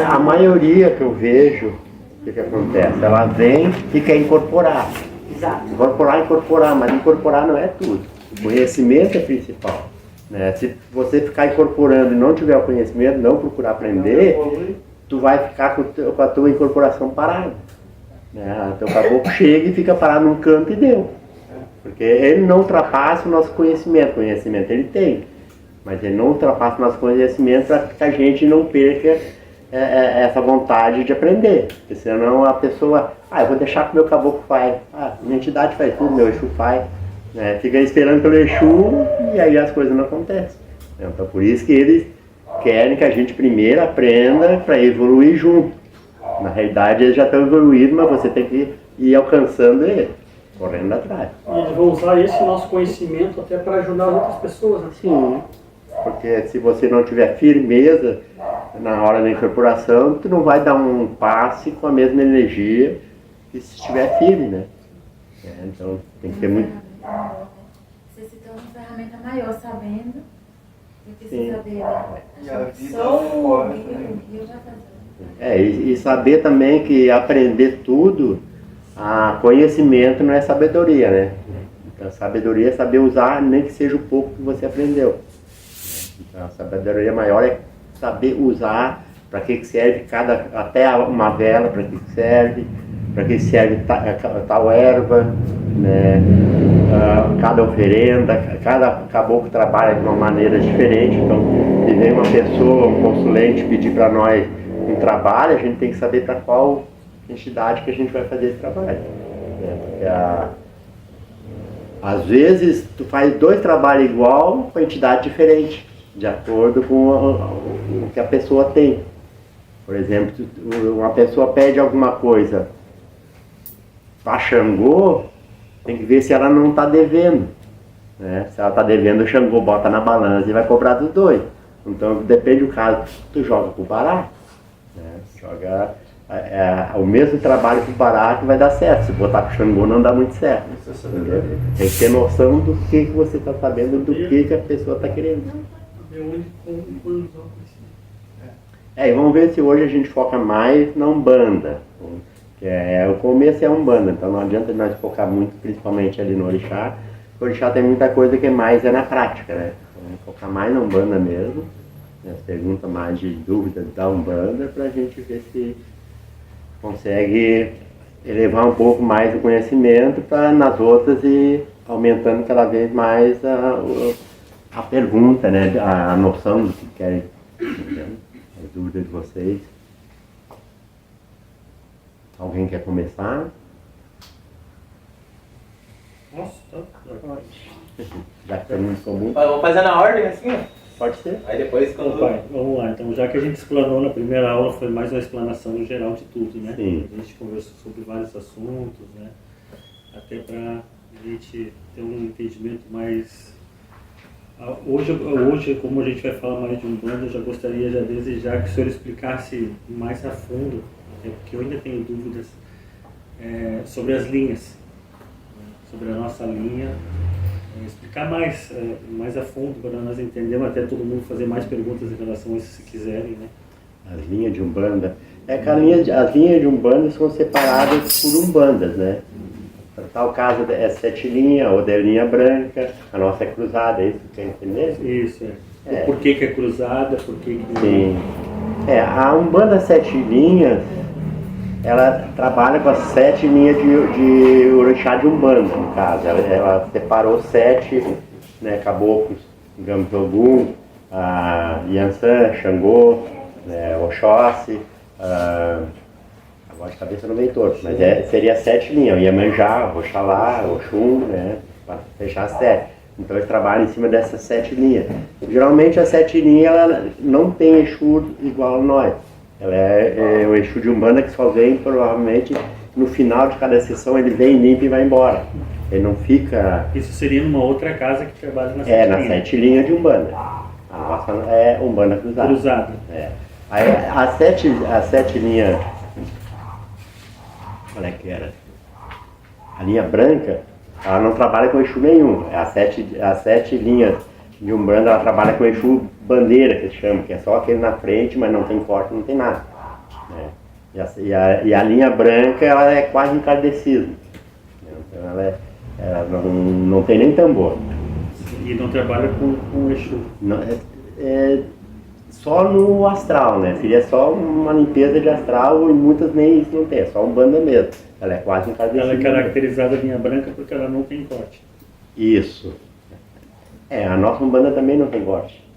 A maioria que eu vejo, o que acontece? Ela vem e quer incorporar. Exato. Incorporar, mas incorporar não é tudo. O conhecimento é principal. Né? Se você ficar incorporando e não tiver o conhecimento, não procurar aprender, tu vai ficar com a tua incorporação parada. Né? Teu caboclo chega e fica parado num canto e deu. Porque ele não ultrapassa o nosso conhecimento. Conhecimento ele tem, mas ele não ultrapassa o nosso conhecimento para que a gente não perca essa vontade de aprender. Porque senão a pessoa, eu vou deixar que o meu caboclo faz. Minha entidade faz tudo, meu Exu faz. Fica esperando pelo Exu e aí as coisas não acontecem. Então por isso que eles querem que a gente primeiro aprenda para evoluir junto. Na realidade eles já estão evoluídos, mas você tem que ir alcançando ele, correndo atrás. E eles vão usar esse nosso conhecimento até para ajudar outras pessoas, né? Sim, porque se você não tiver firmeza na hora da incorporação, tu não vai dar um passe com a mesma energia que se estiver firme, né? Então tem que ter muito... Você se torna uma ferramenta maior sabendo do que se saber. E a vida Sou fora, eu já fazia. E saber também que aprender tudo, conhecimento não é sabedoria, né? Então sabedoria é saber usar, nem que seja o pouco que você aprendeu. Então a sabedoria maior é saber usar, para que serve até uma vela, para que serve tal erva, né? Cada oferenda, cada caboclo trabalha de uma maneira diferente. Então, se vem uma pessoa, um consulente pedir para nós um trabalho, a gente tem que saber para qual entidade que a gente vai fazer esse trabalho. Porque às vezes tu faz 2 trabalhos igual com a entidade diferente, de acordo com o que a pessoa tem. Por exemplo, uma pessoa pede alguma coisa para Xangô, tem que ver se ela não está devendo. Né? Se ela está devendo, o Xangô bota na balança e vai cobrar dos 2. Então depende do caso, tu joga pro Bará. Né? Joga o mesmo trabalho pro Bará que vai dar certo. Se botar pro Xangô não dá muito certo. Tem que ter noção do que você está sabendo, do que a pessoa está querendo. E vamos ver se hoje a gente foca mais na Umbanda. O começo é Umbanda, então não adianta nós focar muito, principalmente ali no Orixá. O Orixá tem muita coisa que mais é na prática, né? Então, vamos focar mais na Umbanda mesmo. As perguntas mais de dúvidas da Umbanda, para a gente ver se consegue elevar um pouco mais o conhecimento para nas outras ir aumentando cada vez mais a pergunta, né? A noção do que querem, né? As dúvidas de vocês. Alguém quer começar? Nossa, tá. Já que é muito comum. Vamos fazer na ordem assim, ó. Pode ser. Aí depois Então, pai, vamos lá. Então, já que a gente explanou na primeira aula, foi mais uma explanação geral de tudo, né? Sim. A gente conversou sobre vários assuntos, né? Até para a gente ter um entendimento mais... Hoje, como a gente vai falar mais de Umbanda, eu já gostaria de desejar que o senhor explicasse mais a fundo, porque eu ainda tenho dúvidas sobre as linhas, sobre a nossa linha, explicar mais a fundo para nós entendermos, até todo mundo fazer mais perguntas em relação a isso se quiserem, né? As linhas de Umbanda. Que as linhas de Umbanda são separadas por Umbandas, né? Para tal caso é 7 linhas, ou é linha branca, a nossa é cruzada, é isso que quer entender? Isso, Por que é cruzada, por que Sim. A Umbanda 7 linhas, ela trabalha com as 7 linhas de Orixá de Umbanda, no caso. Ela separou 7, né, caboclos, digamos, Ogum, Yansan, Xangô, Oxóssi, agora de cabeça não vem todos, mas seria 7 linhas, Iemanjá, Oxalá, Oxum, né, para fechar as 7. Então eles trabalham em cima dessas 7 linhas. Geralmente as 7 linhas ela não tem Exu igual a nós. Ela é o Exu de Umbanda que só vem provavelmente no final de cada sessão, ele vem, limpa e vai embora. Ele não fica... Isso seria numa outra casa que trabalha na 7 linhas. nas 7 linhas de Umbanda. A nossa é Umbanda cruzada. Cruzada. Aí as 7 linhas... Qual é que era? A linha branca, ela não trabalha com Exu nenhum. As 7 linhas de Umbanda, ela trabalha com Exu bandeira, que eles chamam, que é só aquele na frente, mas não tem corte, não tem nada. Né? E a linha branca, ela é quase encardecismo. Então ela não tem nem tambor. E não trabalha com Exu. Não, só no astral, né? Seria só uma limpeza de astral e muitas nem isso não tem, é só Umbanda mesmo. Ela é quase encardecismo. Ela é caracterizada linha branca porque ela não tem corte. Isso. A nossa Umbanda também não tem corte.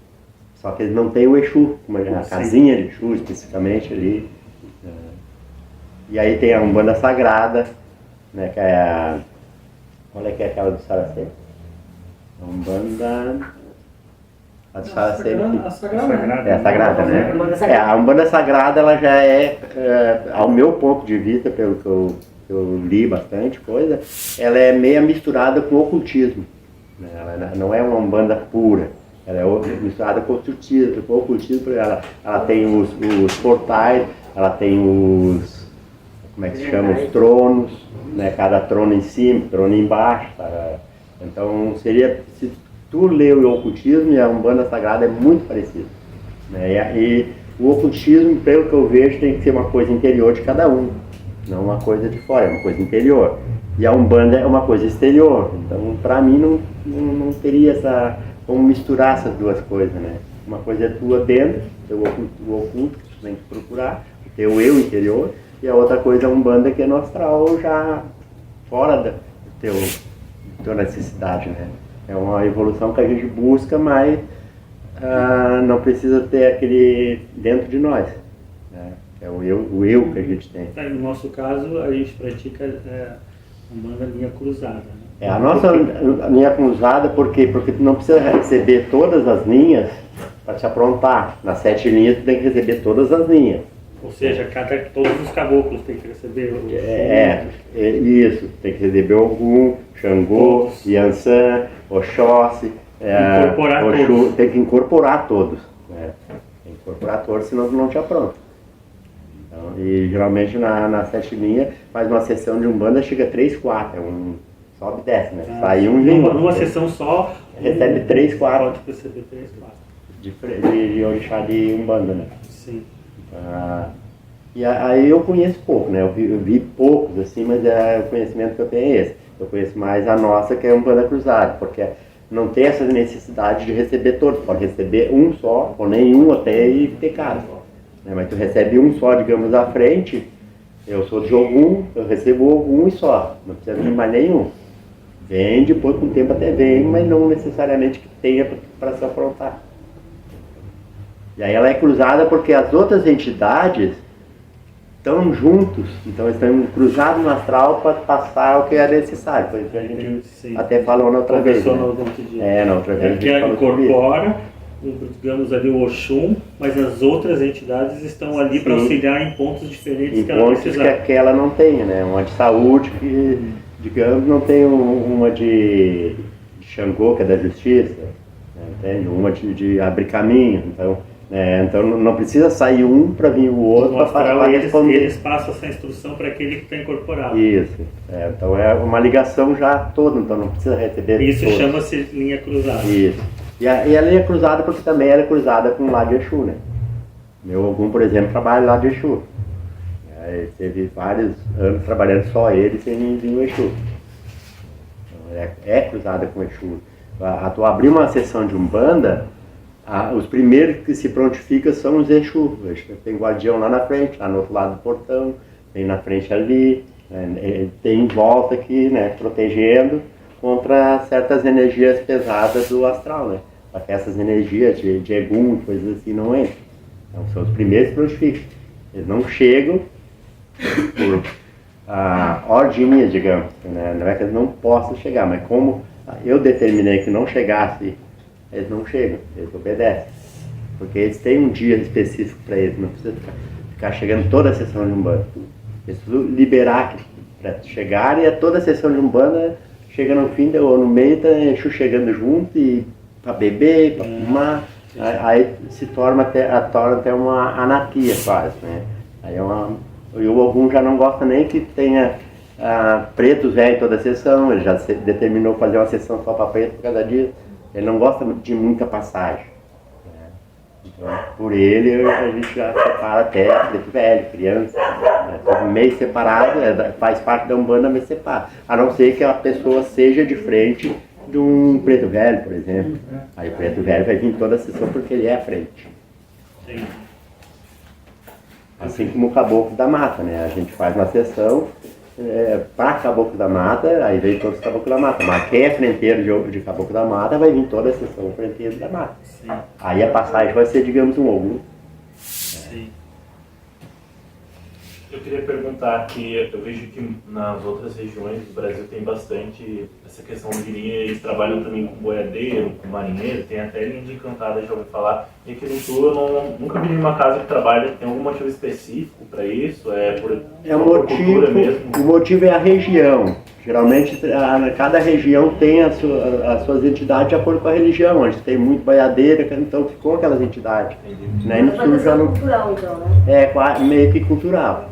Só que eles não têm o Exu, a casinha de Exu especificamente ali. E aí tem a Umbanda Sagrada, né, que é a... Qual é que é aquela do Saraceno? A Umbanda... A do Saraceno. A Sagrada. É a Sagrada, né? A Umbanda Sagrada, ela já ao meu ponto de vista, pelo que eu li bastante coisa, ela é meio misturada com ocultismo. Né? Ela não é uma Umbanda pura. Ela é misturada com ocultismo. Ela tem os portais, ela tem os... Como é que se chama? Os tronos, né? Cada trono em cima, trono embaixo. Tá? Então, se tu lê o ocultismo e a Umbanda Sagrada é muito parecido. Né? E o ocultismo, pelo que eu vejo, tem que ser uma coisa interior de cada um, não uma coisa de fora, é uma coisa interior. E a Umbanda é uma coisa exterior. Então, para mim, não teria como misturar essas duas coisas. Né? Uma coisa é tua dentro, o oculto, que tu tem que procurar, o teu eu interior, e a outra coisa é a Umbanda, que é no astral, já fora da tua necessidade, né? É uma evolução que a gente busca, mas não precisa ter aquele dentro de nós, né? É o eu que a gente tem. No nosso caso, a gente pratica Umbanda linha cruzada. Né? A nossa linha cruzada, por quê? Porque tu não precisa receber todas as linhas para te aprontar. Nas 7 linhas tu tem que receber todas as linhas. Ou seja, todos os caboclos têm que receber isso, tem que receber Ogum, Xangô, Yansan, Oxóssi, Oxu, tem que incorporar todos. Né? Tem que incorporar todos, senão tu não te apronta. Então, e geralmente na 7 linhas faz uma sessão de Umbanda, chega 3, 4, sobe e desce, né? Sai um numa sessão só, recebe 3, 4. Pode receber 3, 4. De orixá de Umbanda, né? Sim. E aí eu conheço pouco, né? Eu vi poucos, assim, mas o conhecimento que eu tenho é esse. Eu conheço mais a nossa, que é a Umbanda Cruzada, porque não tem essa necessidade de receber todos. Pode receber um só, ou nenhum até e ter casa. Né? Mas tu recebe um só, digamos, à frente. Eu sou de Ogum, eu recebo Ogum e só. Não precisa vir mais nenhum. Vem, depois com o tempo até vem, mas não necessariamente que tenha para se aprontar. E aí ela é cruzada porque as outras entidades estão juntos, então estão cruzados no astral para passar o que é necessário. Foi o que a gente até falou na outra vez. Né? Na outra vez. Que ela incorpora, digamos ali, o Oxum, mas as outras entidades estão ali para auxiliar em pontos diferentes em que ela precisa. Em pontos que aquela não tem, né? Uma de saúde que, digamos, não tem uma de Xangô, que é da justiça, né? Tem uma de abrir caminho, então não precisa sair um para vir o outro para responder. Eles passam essa instrução para aquele que está incorporado. Isso. Então é uma ligação já toda, então não precisa receber. Isso chama-se linha cruzada. Isso. E a linha cruzada porque também ela é cruzada com o lado de Exu, né? Meu Ogum, por exemplo, trabalha lá de Exu. Teve vários anos trabalhando só ele sem vir o Exu. Então, é cruzada com o Exu. Tu abrir uma sessão de Umbanda, os primeiros que se prontificam são os Exu. Tem guardião lá na frente, lá no outro lado do portão, tem na frente ali, tem em volta aqui, né, protegendo contra certas energias pesadas do astral, né? Para que essas energias de Egum, coisas assim, não entrem. Então são os primeiros que prontificam. Eles não chegam por ordem minha, digamos. Né? Não é que eles não possam chegar, mas como eu determinei que não chegasse, eles não chegam, eles obedecem. Porque eles têm um dia específico para eles, não precisa ficar chegando toda a sessão de Umbanda. Eles precisam liberar para chegar e toda a sessão de Umbanda chega no fim ou no meio, tá Exu chegando junto e para beber, para fumar. Aí se torna até uma anatia quase, né? Aí e o Ogum já não gosta nem que tenha pretos velhos em toda a sessão, ele já determinou fazer uma sessão só para preto por causa disso. Ele não gosta de muita passagem. Né? Então, por ele, a gente já separa até preto velho, criança. Né? Meio separado, faz parte da Umbanda, mas separa. A não ser que a pessoa seja de frente de um preto velho, por exemplo. Aí o preto velho vai vir toda a sessão porque ele é à frente. Sim. Assim como o caboclo da mata, né? A gente faz uma sessão para caboclo da mata, aí vem todos os caboclos da mata. Mas quem é frenteiro de caboclo da mata, vai vir toda a sessão frenteiro da mata. Sim. Aí a passagem vai ser, digamos, um ogro. Sim. Eu queria perguntar que eu vejo que nas outras regiões do Brasil tem bastante essa questão de linha, eles trabalham também com boiadeiro, com marinheiro, tem até linha de encantada, já ouvi falar. E aqui no Sul eu nunca vi nenhuma casa que trabalha, tem algum motivo específico para isso? É por cultura mesmo? O motivo é a região. Geralmente cada região tem as suas entidades de acordo com a religião. Onde tem muito boiadeiro, então ficou aquelas entidades. Né? No Sul já não... cultural, então, né? Meio que cultural.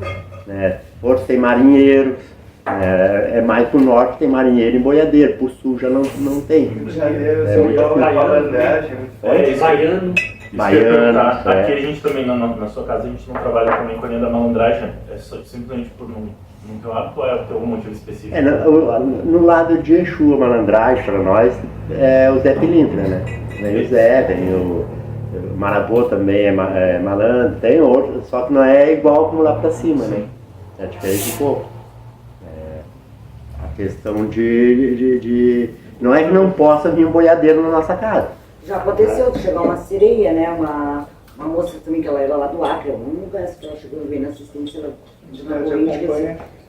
Né? Outros tem marinheiros, é mais pro norte tem marinheiro e boiadeiro, pro sul já não tem. Rio de Janeiro, É São muito Paulo, baiano. malandragem, muito forte. Baiano. Baiano, Aqui a gente também, na sua casa, a gente não trabalha também com a linha da malandragem, é só, simplesmente por não ter um hábito ou tem algum motivo específico? No lado de Exu, a malandragem para nós é o Zé Pilintra, né? Vem o Zé, vem o Marabô também é malandro, tem outro, só que não é igual como lá para cima, né? É diferente um pouco. A questão não é que não possa vir um boiadeiro na nossa casa. Já aconteceu de chegar uma sereia, né? Uma moça também, que ela era lá do Acre, um lugar que ela chegou vendo assistência, ela de uma corrente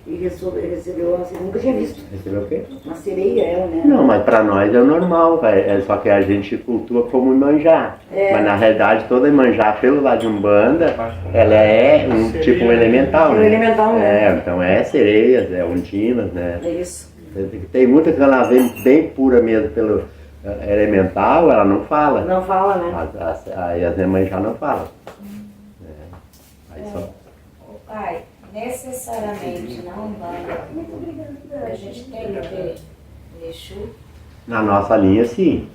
e recebeu assim, nunca tinha visto. Recebeu o quê? Uma sereia, ela, né? Não, mas para nós é normal, só que a gente cultua como Imanjá. Mas na realidade toda Imanjá, pelo lado de Umbanda, ela é tipo um elemental, né? Elemental, né? Então é sereias, é ondinas, né? É isso. Tem muita que ela vem bem pura mesmo pelo elemental, ela não fala. Não fala, né? Aí as Imanjá não falam. Aí só... Ô pai, necessariamente na Umbanda a gente tem que ter Exu. Na nossa linha, sim.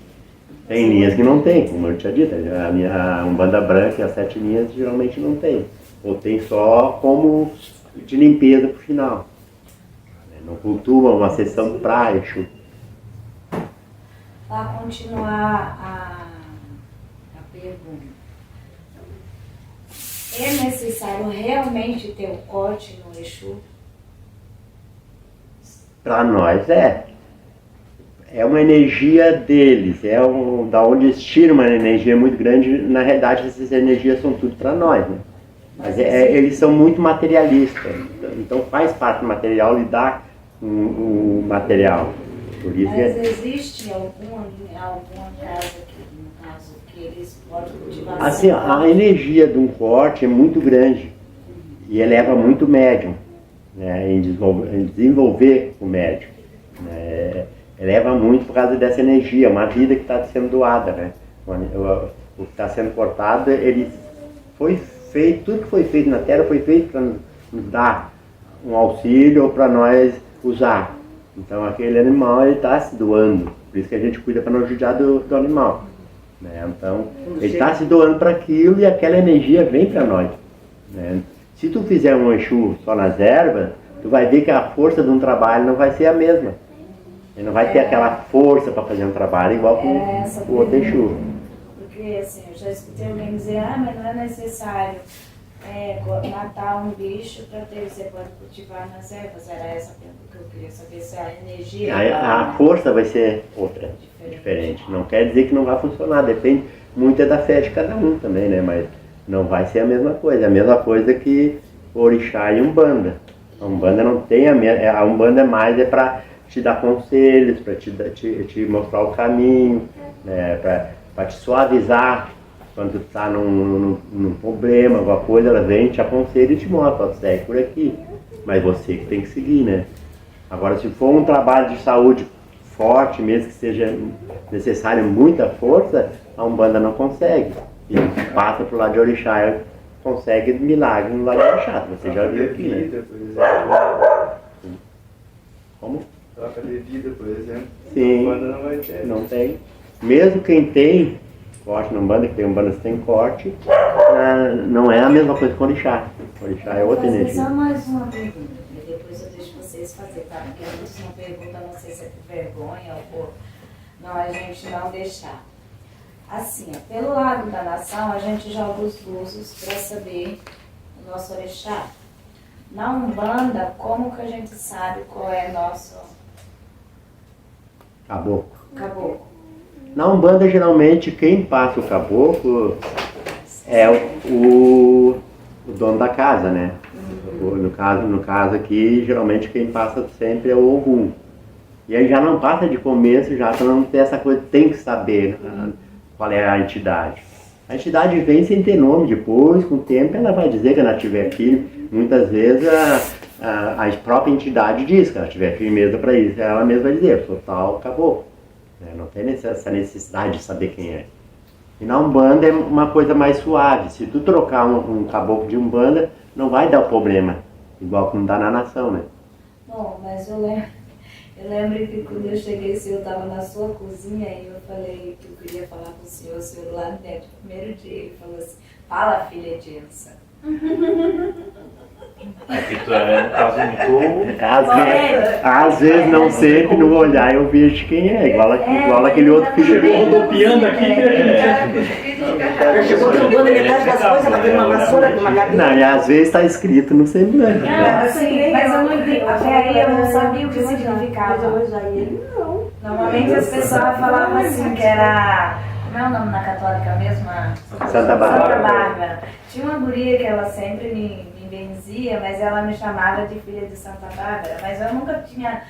Tem linhas que não tem, como eu tinha dito. A Umbanda branca e as 7 linhas geralmente não tem. Ou tem só como de limpeza pro final. Não cultua uma sessão pra Exu. Para continuar a pergunta. É necessário realmente ter o corte no Exu? Para nós é uma energia deles, da onde eles tiram uma energia muito grande. Na realidade essas energias são tudo para nós, né? Mas eles são muito materialistas, então faz parte do material lidar com o material. Por isso Mas existe alguma casa que, no caso, que eles podem cultivar? assim, a energia de um corte é muito grande e eleva muito o médium, né, em desenvolver o médium. Né, eleva muito por causa dessa energia, uma vida que está sendo doada. Né, o que está sendo cortado, ele foi feito, tudo que foi feito na Terra foi feito para nos dar um auxílio ou para nós usar. Então aquele animal ele está se doando, por isso que a gente cuida para não judiar do animal. Né? Então ele está se doando para aquilo e aquela energia vem para nós. Né? Se tu fizer um Exu só nas ervas, tu vai ver que a força de um trabalho não vai ser a mesma. Ele não vai ter aquela força para fazer um trabalho igual com o outro Exu. Porque assim, eu já escutei alguém dizer, mas não é necessário matar um bicho para você pode cultivar nas ervas. Era essa a pergunta que eu queria saber, se a energia... A força vai ser outra, diferente. Não quer dizer que não vai funcionar, depende muito da fé de cada um também, né? Mas não vai ser a mesma coisa. A mesma coisa que Orixá e Umbanda. A Umbanda não tem a Umbanda mais para te dar conselhos, para te mostrar o caminho, né? Para te suavizar quando tu está num problema, alguma coisa, ela vem, te aconselha e te mostra, segue por aqui. Mas você que tem que seguir, né? Agora, se for um trabalho de saúde forte, mesmo que seja necessário muita força, a Umbanda não consegue. E passa pro lado de Orixá, consegue milagre no lado de Orixá. Você já viu aqui, né? Vida, por exemplo. Como? Troca de vida, por exemplo. Sim. A Umbanda não vai ter. Não tem. mesmo quem tem corte na Umbanda, que tem Umbanda que tem corte, não é a mesma coisa que o orixá. O orixá é outra Vou fazer energia. só mais uma pergunta, e depois eu deixo vocês fazer, tá? Porque a gente não pergunta, não sei se é por vergonha ou por não, a gente não deixar. Assim, ó, pelo lado da nação, a gente joga os búzios para saber o nosso orixá. Na Umbanda, como que a gente sabe qual é nosso Caboclo. caboclo? Na Umbanda, geralmente, quem passa o caboclo é o dono da casa, né? No caso aqui, geralmente quem passa sempre é o Ogum. E aí já não passa de começo, já para não ter essa coisa, tem que saber qual é a entidade. A entidade vem sem ter nome depois, com o tempo ela vai dizer que ela tiver filho. Muitas vezes a própria entidade diz que ela tiver firmeza para isso. Ela mesma vai dizer, sou tal caboclo. Não tem essa necessidade de saber quem é. E na Umbanda é uma coisa mais suave. Se tu trocar um caboclo de Umbanda, não vai dar problema. Igual como dá na nação, né? Bom, mas eu lembro que quando eu cheguei, o senhor estava na sua cozinha e eu falei que eu queria falar com o senhor lá dentro. No primeiro dia ele falou assim, fala filha de Elsa. É que tu é, no caso, muito... Às vezes, não sempre, no olhar eu vejo quem é. Igual aquele outro filho. Chegou rodopiando aqui. Chegou derrubando metade das coisas, batendo uma vassoura com uma cadeira. Não, e às vezes está escrito no semblante. Não, assim, mas eu não entendi. Até aí eu não sabia o que significava. Não. Normalmente as pessoas falavam assim que era... Como é o nome na católica mesmo? Santa Bárbara. Santa Bárbara. Tinha uma guria que ela sempre me benzia, mas ela me chamava de filha de Santa Bárbara. Mas eu nunca tinha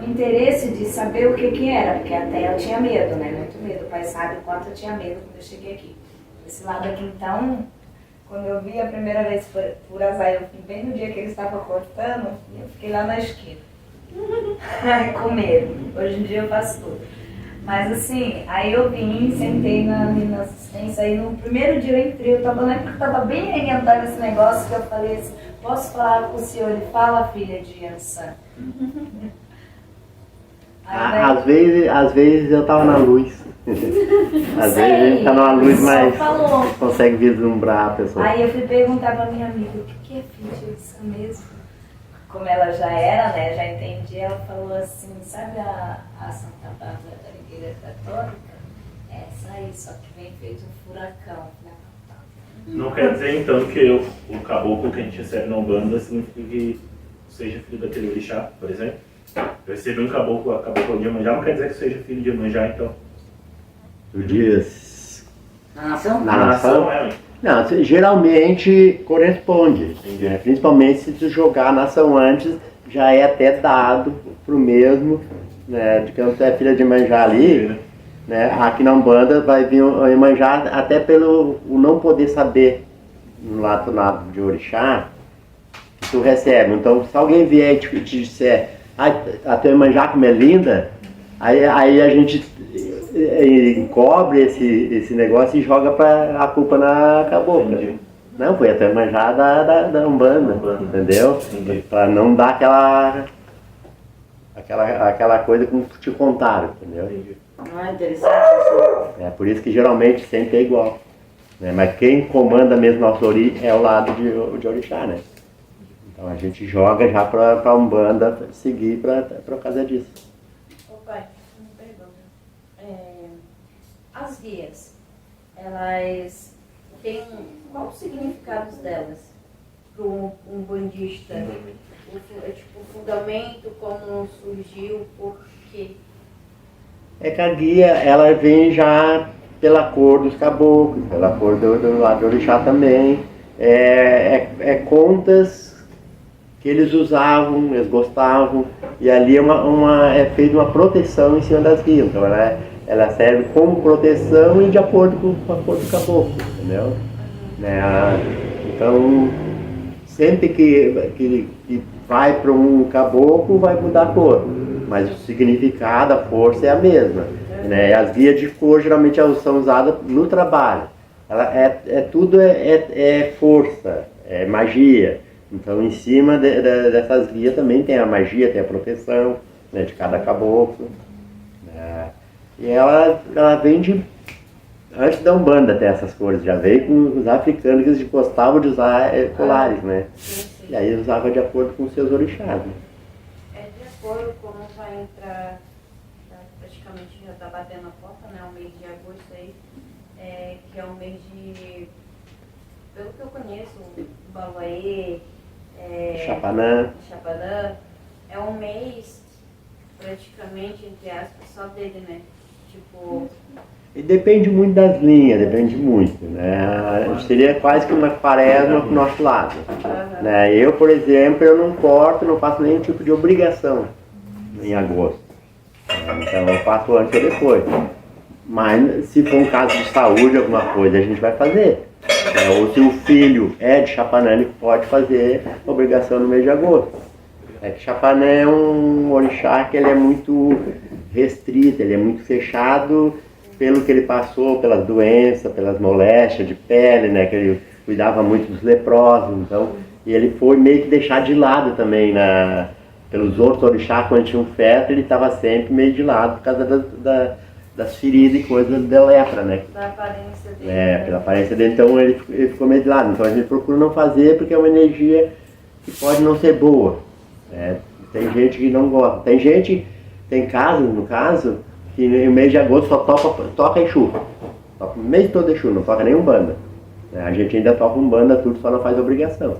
interesse de saber o que era, porque até eu tinha medo, né? Muito medo. O pai sabe o quanto eu tinha medo quando eu cheguei aqui. Esse lado aqui, então, quando eu vi a primeira vez por azar, eu fui bem no dia que ele estava cortando, eu fiquei lá na esquina. Com medo. Hoje em dia eu faço tudo. Mas assim, aí eu vim, sentei na assistência, aí no primeiro dia eu entrei, eu lembro que eu tava bem orientando esse negócio, que eu falei assim, posso falar com o senhor? Ele fala, filha de Yansan. Às vezes eu tava na luz. Às vezes a gente tá numa luz, mas consegue vislumbrar a pessoa. Aí eu fui perguntar pra minha amiga, o que é filha de Yansan mesmo? Como ela já era, né, já entendi, ela falou assim, sabe a Santa Bárbara da Igreja Católica? Essa aí, só que vem feito um furacão. Não quer dizer, então, que o caboclo que a gente recebe na Umbanda significa que seja filho daquele orixá, por exemplo? Eu recebi um caboclo, a cabocla de Iemanjá, não quer dizer que seja filho de Iemanjá, então? Tu diz... Na nação? Na nação? É, Não, geralmente corresponde, né? Principalmente se tu jogar a nação antes, já é até dado pro mesmo, né? De que tu é filha de Iemanjá ali, né? Aqui na Umbanda vai vir o Iemanjá até pelo o não poder saber no lado de orixá que tu recebe. Então, se alguém vier e te disser, a tua Iemanjá como é linda, aí a gente encobre esse negócio e joga a culpa na cabocla. Não, foi até Iemanjá da Umbanda, entendeu? Para não dar aquela coisa como te contaram, entendeu? Interessante isso. É por isso que geralmente sempre é igual, né? Mas quem comanda mesmo nosso ori é o lado de orixá, né? Então a gente joga já para a Umbanda seguir por causa disso. Ô pai, uma pergunta. As guias, elas têm qual o significado delas para um bandista? O fundamento, como surgiu, por quê? É que a guia, ela vem já pela cor dos caboclos, pela cor do lado do orixá também. É contas que eles usavam, eles gostavam, e ali é feita uma proteção em cima das guias. Então ela serve como proteção e de acordo com a cor do caboclo, entendeu? Então, sempre que vai para um caboclo, vai mudar a cor, mas o significado, a força é a mesma, né? As guias de cor geralmente são usadas no trabalho. Tudo é força, é magia. Então, em cima dessas guias também tem a magia, tem a proteção, né, de cada caboclo, né? E ela vem antes da Umbanda até essas cores, já veio com os africanos que eles gostavam de usar colares, né? E aí usava de acordo com os seus orixás. Né? É de acordo como vai entrar, praticamente já está batendo a porta, né? O mês de agosto aí, que é um mês de, pelo que eu conheço, Baluaê, Chapanã. É um mês praticamente, entre aspas, só dele, né? Tipo, E depende muito das linhas, depende muito, né? Seria quase que uma quaresma pro nosso lado. Né? Eu, por exemplo, eu não corto, não faço nenhum tipo de obrigação em agosto. Então eu faço antes ou depois. Mas se for um caso de saúde, alguma coisa, a gente vai fazer. Ou se o filho é de Chapanã, ele pode fazer obrigação no mês de agosto. É que Chapanã é um orixá que ele é muito restrito, ele é muito fechado pelo que ele passou, pelas doenças, pelas moléstias de pele, né? Que ele cuidava muito dos leprosos, então, e ele foi meio que deixado de lado também pelos outros orixás. Quando tinha um feto, ele estava sempre meio de lado por causa das feridas e coisas da lepra, né? da aparência dele. Pela aparência dele, então ele ficou meio de lado. Então a gente procura não fazer porque é uma energia que pode não ser boa. Né? Tem gente que não gosta. Tem casos, no caso, que no mês de agosto só toca Exu. Toca o mês todo Exu, não toca nem Umbanda. A gente ainda toca Umbanda, tudo, só não faz obrigação.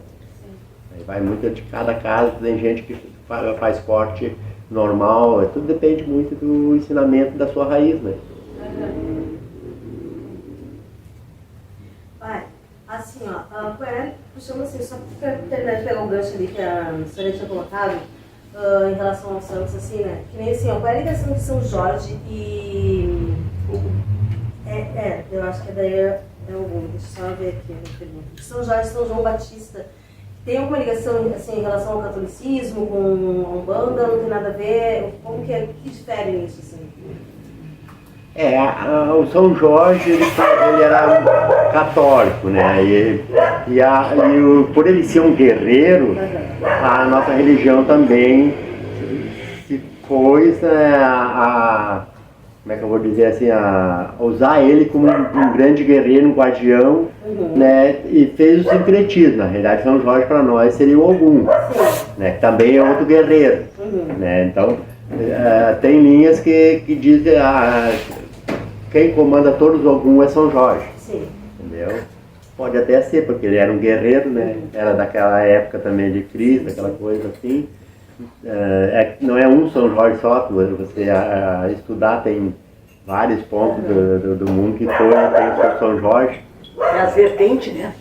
Aí vai muito de cada caso, tem gente que faz corte normal, tudo depende muito do ensinamento da sua raiz, né? Pai, assim, ó, puxando assim, só para terminar de pegar um gancho ali que a senhora tinha colocado, em relação aos santos, assim, né? Que nem assim, ó, qual é a ligação de São Jorge e... eu acho que daí é algum, deixa eu só ver aqui a pergunta. São Jorge e São João Batista, tem alguma ligação, assim, em relação ao catolicismo, com a Umbanda, não tem nada a ver? Como que difere nisso, assim? O São Jorge, ele era católico, né? Por ele ser um guerreiro, a nossa religião também se pôs como é que eu vou dizer assim, a usar ele como um grande guerreiro, um guardião, né? E fez o sincretismo. Na realidade, São Jorge para nós seria o Ogum, né? Que também é outro guerreiro, né? Então, tem linhas que dizem quem comanda todos os Ogum é São Jorge. Sim. Entendeu? Pode até ser, porque ele era um guerreiro, né? Era daquela época também de Cristo, aquela coisa assim. Não é um São Jorge só, você estudar tem vários pontos do mundo que tem o seu São Jorge. É as vertentes, né?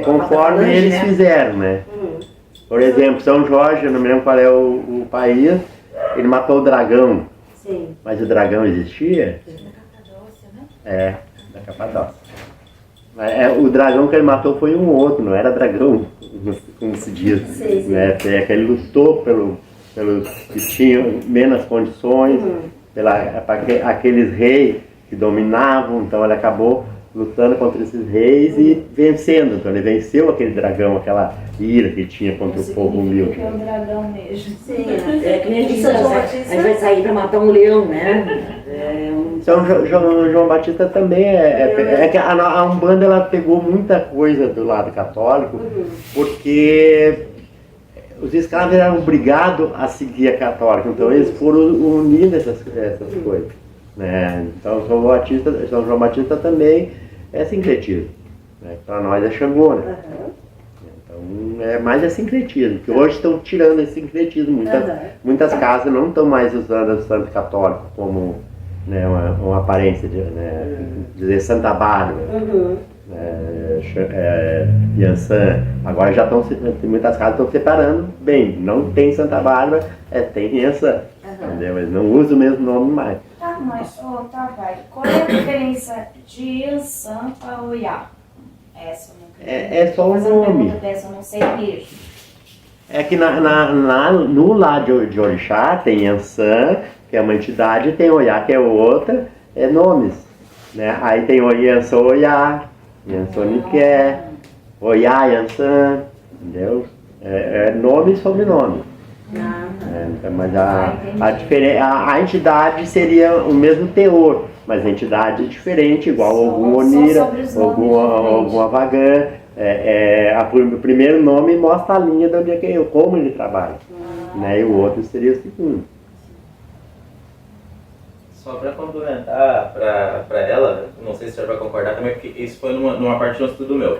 Conforme eles fizeram, né? Por exemplo, São Jorge, eu não me lembro qual é o país, ele matou o dragão. Sim. Mas o dragão existia? Da Capadócia, né? Da Capadócia. O dragão que ele matou foi um outro, não era dragão, como se diz. Sim. Né? Que ele lutou pelos que tinham menos condições, para aqueles reis que dominavam, então ele acabou lutando contra esses reis e vencendo. Então ele venceu aquele dragão, aquela ira que tinha contra o povo humilde. Que é um dragão mesmo. Sim, É que nem a gente vai sair para matar um leão, né? Então João Batista também é que a Umbanda ela pegou muita coisa do lado católico, porque os escravos eram obrigados a seguir a católica, então eles foram unindo essas coisas. Né? Então São João Batista também é sincretismo. Né? Para nós é Xangô, né? Então mais é sincretismo, que hoje estão tirando esse sincretismo. Muitas casas não estão mais usando o santo católico como, né, uma aparência de dizer Santa Bárbara, Yansan. Agora já estão, muitas casas estão separando bem, não tem Santa Bárbara, tem Yansan, entendeu? Eles não usam o mesmo nome mais. Tá, mas, vai. Qual é a diferença de Yansan para Oiá? Essa eu nunca só o nome. Dessa, eu não sei mesmo. É que no lado de Orixá tem Yansan, que é uma entidade, tem Oiá, que é outra, nomes. Né? Aí tem Yansan Oiá, Yansan Niké, Oiá Yansan, entendeu? Nome e sobrenome. Mas a entidade seria o mesmo teor, mas a entidade é diferente, igual algum Onira, algum Avagã. O primeiro nome mostra a linha de onde é que como ele trabalha, né? E o outro seria o segundo. Só para complementar para ela, não sei se você vai concordar também, porque isso foi numa parte do estudo meu.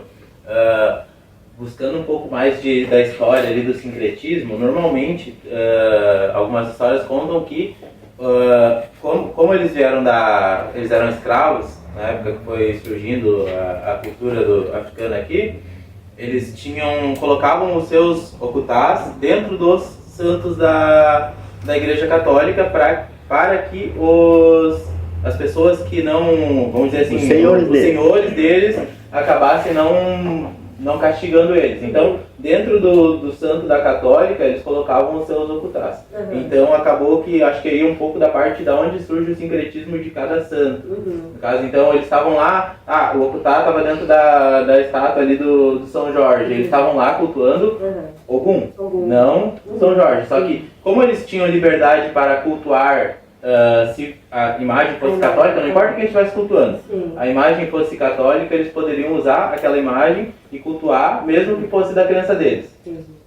Buscando um pouco mais da história ali do sincretismo, normalmente algumas histórias contam que como eles eram escravos, na época que foi surgindo a cultura africana aqui, eles colocavam os seus okutás dentro dos santos da Igreja Católica para que as pessoas que não, vamos dizer assim, os senhores deles acabassem não castigando eles. Então, dentro do santo da Católica, eles colocavam os seus okutás. Então, acabou que, acho que ia um pouco da parte da onde surge o sincretismo de cada santo. No caso, então, eles estavam lá, o okutá estava dentro da estátua ali do São Jorge. Eles estavam lá cultuando Ogum, não São Jorge. Só que, como eles tinham liberdade para cultuar, se a imagem fosse católica, não importa quem estivesse cultuando, a imagem fosse católica, eles poderiam usar aquela imagem e cultuar, mesmo que fosse da crença deles.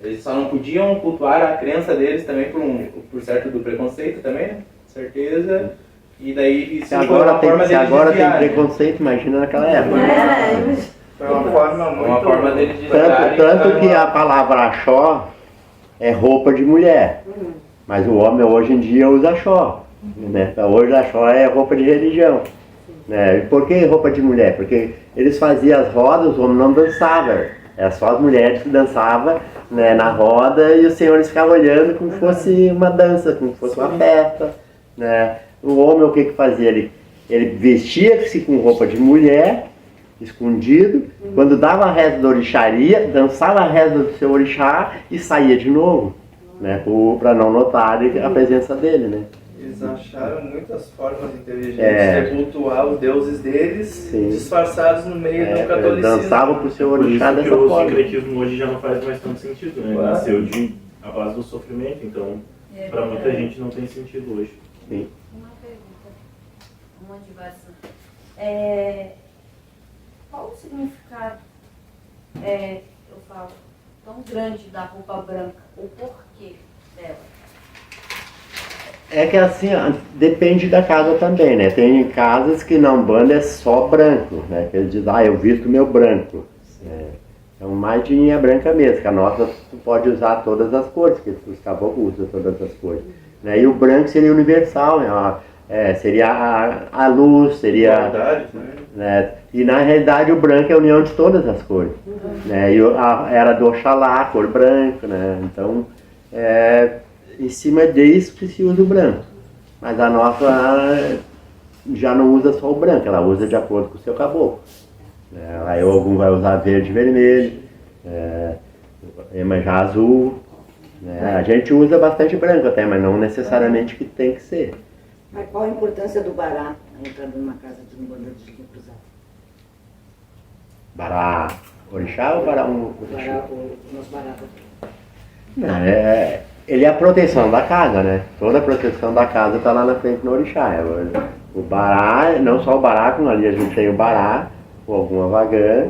Eles só não podiam cultuar a crença deles também por certo do preconceito também, né? Certeza. E daí isso agora tem preconceito, imagina naquela época. Foi uma forma deles desviarem. Tanto que a palavra axó é roupa de mulher, mas o homem hoje em dia usa axó. Né? Hoje a axó é roupa de religião, né? E por que roupa de mulher? Porque eles faziam as rodas, os homens não dançavam, era só as mulheres que dançavam, né, na roda, e os senhores ficavam olhando como se fosse uma dança, como se fosse uma festa, né? O homem o que fazia? Ele vestia-se com roupa de mulher, escondido, quando dava a reza da orixaria, dançava a reza do seu orixá e saía de novo, né, para não notarem a presença dele, né? Eles acharam muitas formas inteligentes de cultuar os deuses deles, disfarçados no meio do catolicismo. Dançavam pro seu orixá dessa forma. forma. O sincretismo hoje já não faz mais tanto sentido, né? Claro. Nasceu à base do sofrimento, então para muita gente não tem sentido hoje. Sim. Uma pergunta, uma diversa. Qual o significado, eu falo, tão grande da roupa branca? O porquê dela? É que assim, depende da casa também, né? Tem casas que na Umbanda é só branco, né? Que eles dizem, eu visto meu branco. Então mais de linha branca mesmo, que a nossa tu pode usar todas as cores, que os caboclos usam todas as cores. Né? E o branco seria universal, né? Seria a luz, seria... Né? E na realidade o branco é a união de todas as cores. Né? E era do Oxalá, a cor branca, né? Então, em cima disso que se usa o branco. Mas a nossa já não usa só o branco, ela usa de acordo com o seu caboclo. Aí algum vai usar verde e vermelho, Iemanjá azul. A gente usa bastante branco até, mas não necessariamente que tem que ser. Mas qual a importância do bará entrando numa casa de Umbanda de linha cruzada? Bará orixá ou bará orixá? O nosso bará. Não, ele é a proteção da casa, né? Toda a proteção da casa está lá na frente no orixá. O bará, não só o bará, como ali a gente tem o bará, ou alguma vagã,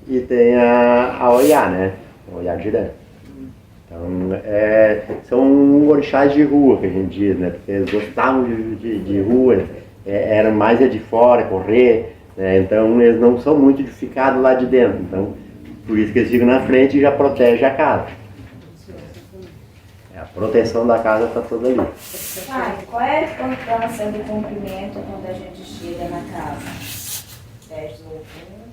e tem a Oiá, né? O Oiá Dirã. Então, são orixás de rua, que a gente diz, né? Porque eles gostavam de rua, eram mais de fora, correr, né? Então eles não são muito edificados lá de dentro. Então, por isso que eles ficam na frente e já protegem a casa. A proteção da casa está toda ali. Qual é a importância do cumprimento quando a gente chega na casa? 10 do outubro.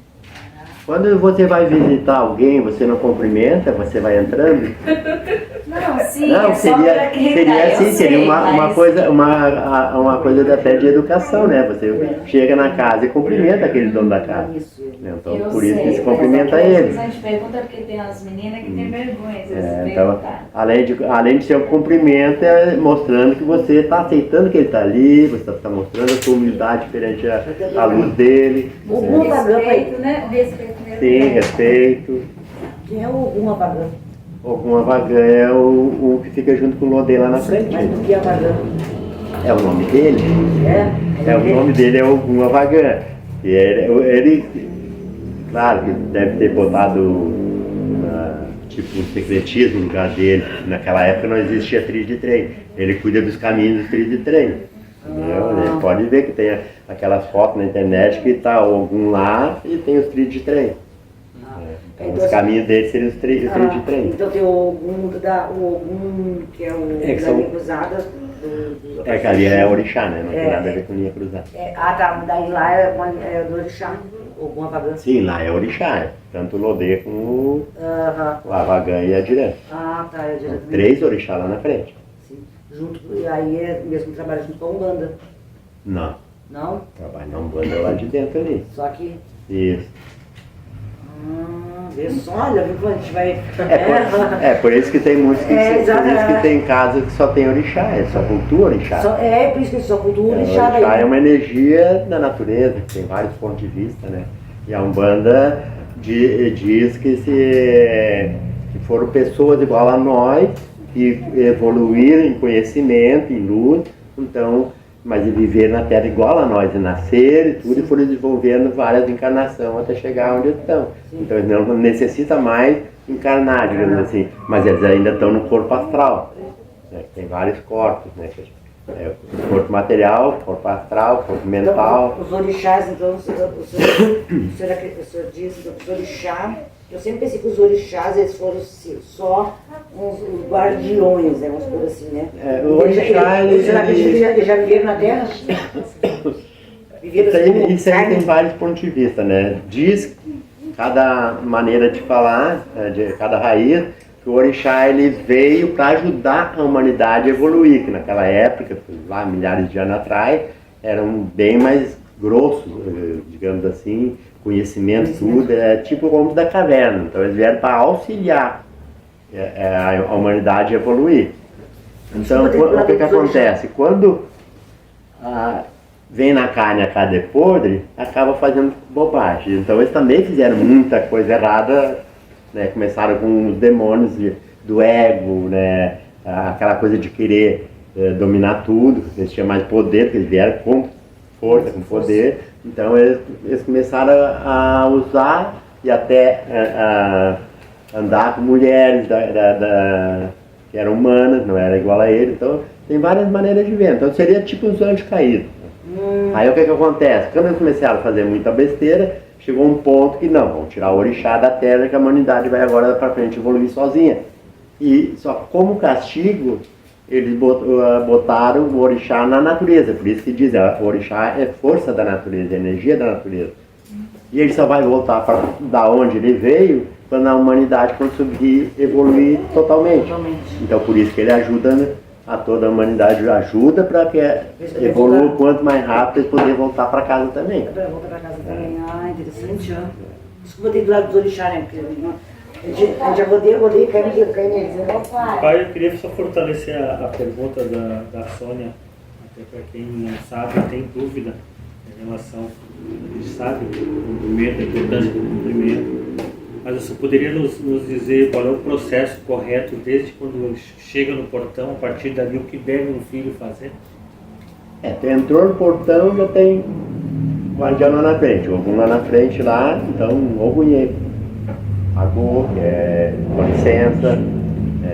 Quando você vai visitar alguém, você não cumprimenta, você vai entrando? Não, sim, não, seria assim, seria uma coisa até de educação, né? Você chega na casa e cumprimenta aquele dono da casa. Então, por isso que se cumprimenta ele. A gente pergunta porque tem umas meninas que têm vergonha de então, além de ser um cumprimento, é mostrando que você está aceitando que ele está ali, você está mostrando a sua humildade perante a luz dele. Respeito, né? Respeito mesmo. Sim, respeito. Quem é o Ogum Avagã? Ogum Avagã é o que fica junto com o Lodê lá na frente. Mas por que Avagã? É o nome dele. O nome dele é Ogum Avagã. E ele, claro que deve ter botado tipo um secretismo no lugar dele. Naquela época não existia trilho de trem. Ele cuida dos caminhos do trilho de trem. Entendeu? Pode ver que tem aquelas fotos na internet que tá Ogum lá e tem os trilhos de trem. Então, os caminhos dele seriam os trilhos de trem. Então tem o Ogum que é o da linha cruzada. É que ali é orixá, né? Não tem nada a ver com linha cruzada. Tá. Daí lá é do orixá, Ogum Avagã. Sim, lá é orixá. Tanto o Lodê como o Avagã e a Dirã. Tá, é Dirã. 3 orixá lá na frente. Sim. E aí é mesmo trabalho junto com a Umbanda. Não. Não? Trabalho na Umbanda lá de dentro ali. Só que... Isso. Vê só, olha, viu, a gente vai... Por isso que tem música, por isso que tem casa que só tem orixá, é só cultua orixá. Por isso que só cultua orixá. Orixá é uma energia da natureza, que tem vários pontos de vista, né? E a Umbanda diz que foram pessoas igual a nós, que evoluíram em conhecimento, em luz, então... Mas viver na Terra igual a nós, e nascer e tudo, e foram desenvolvendo várias encarnações até chegar onde estão. Então eles não necessitam mais encarnar, digamos assim, mas eles ainda estão no corpo astral, né? Tem vários corpos, né? O corpo material, corpo astral, corpo mental. Então, os orixás, então, o senhor diz que os orixás, eu sempre pensei que os orixás eles foram só uns guardiões, né, vamos por assim, né? O orixá, eles já viveram na Terra? Isso aí tem vários pontos de vista, né? Diz cada maneira de falar, de cada raiz, que o orixá ele veio para ajudar a humanidade a evoluir, que naquela época, lá milhares de anos atrás, eram bem mais grossos, digamos assim, conhecimento, tudo, tipo o homem da caverna. Então eles vieram para auxiliar a humanidade a evoluir. Então o que acontece? Quando vem na carne a cada podre, acaba fazendo bobagem. Então eles também fizeram muita coisa errada, né? Começaram com os demônios do ego, né? Aquela coisa de querer dominar tudo, eles tinham mais poder, porque eles vieram com força, com poder. Então eles começaram a usar e até andar com mulheres que eram humanas, não era igual a ele. Então tem várias maneiras de ver. Então seria tipo os anjos caídos. Aí o que acontece? Quando eles começaram a fazer muita besteira, chegou um ponto que não, vão tirar o orixá da terra, que a humanidade vai agora para frente evoluir sozinha. E só como castigo, eles botaram o orixá na natureza. Por isso que dizem, o orixá é força da natureza, energia da natureza. E ele só vai voltar para da onde ele veio quando a humanidade conseguir evoluir totalmente. Então por isso que ele ajuda a toda a humanidade, ajuda para que evolua o quanto mais rápido eles poderem voltar para casa também. Voltar para casa também. Interessante, ó. Desculpa ter do lado dos orixá, né? Porque a gente já rodeia, cai neles. Pai, eu queria só fortalecer a pergunta da Sônia, até para quem não sabe, tem dúvida em relação, a gente sabe, o cumprimento, a importância do cumprimento, mas você poderia nos dizer qual é o processo correto desde quando chega no portão, a partir dali, o que deve um filho fazer? Tu entrou no portão, já tem guardião lá na frente, Ogum lá na frente, lá, então Ogunhê, Agô, com licença,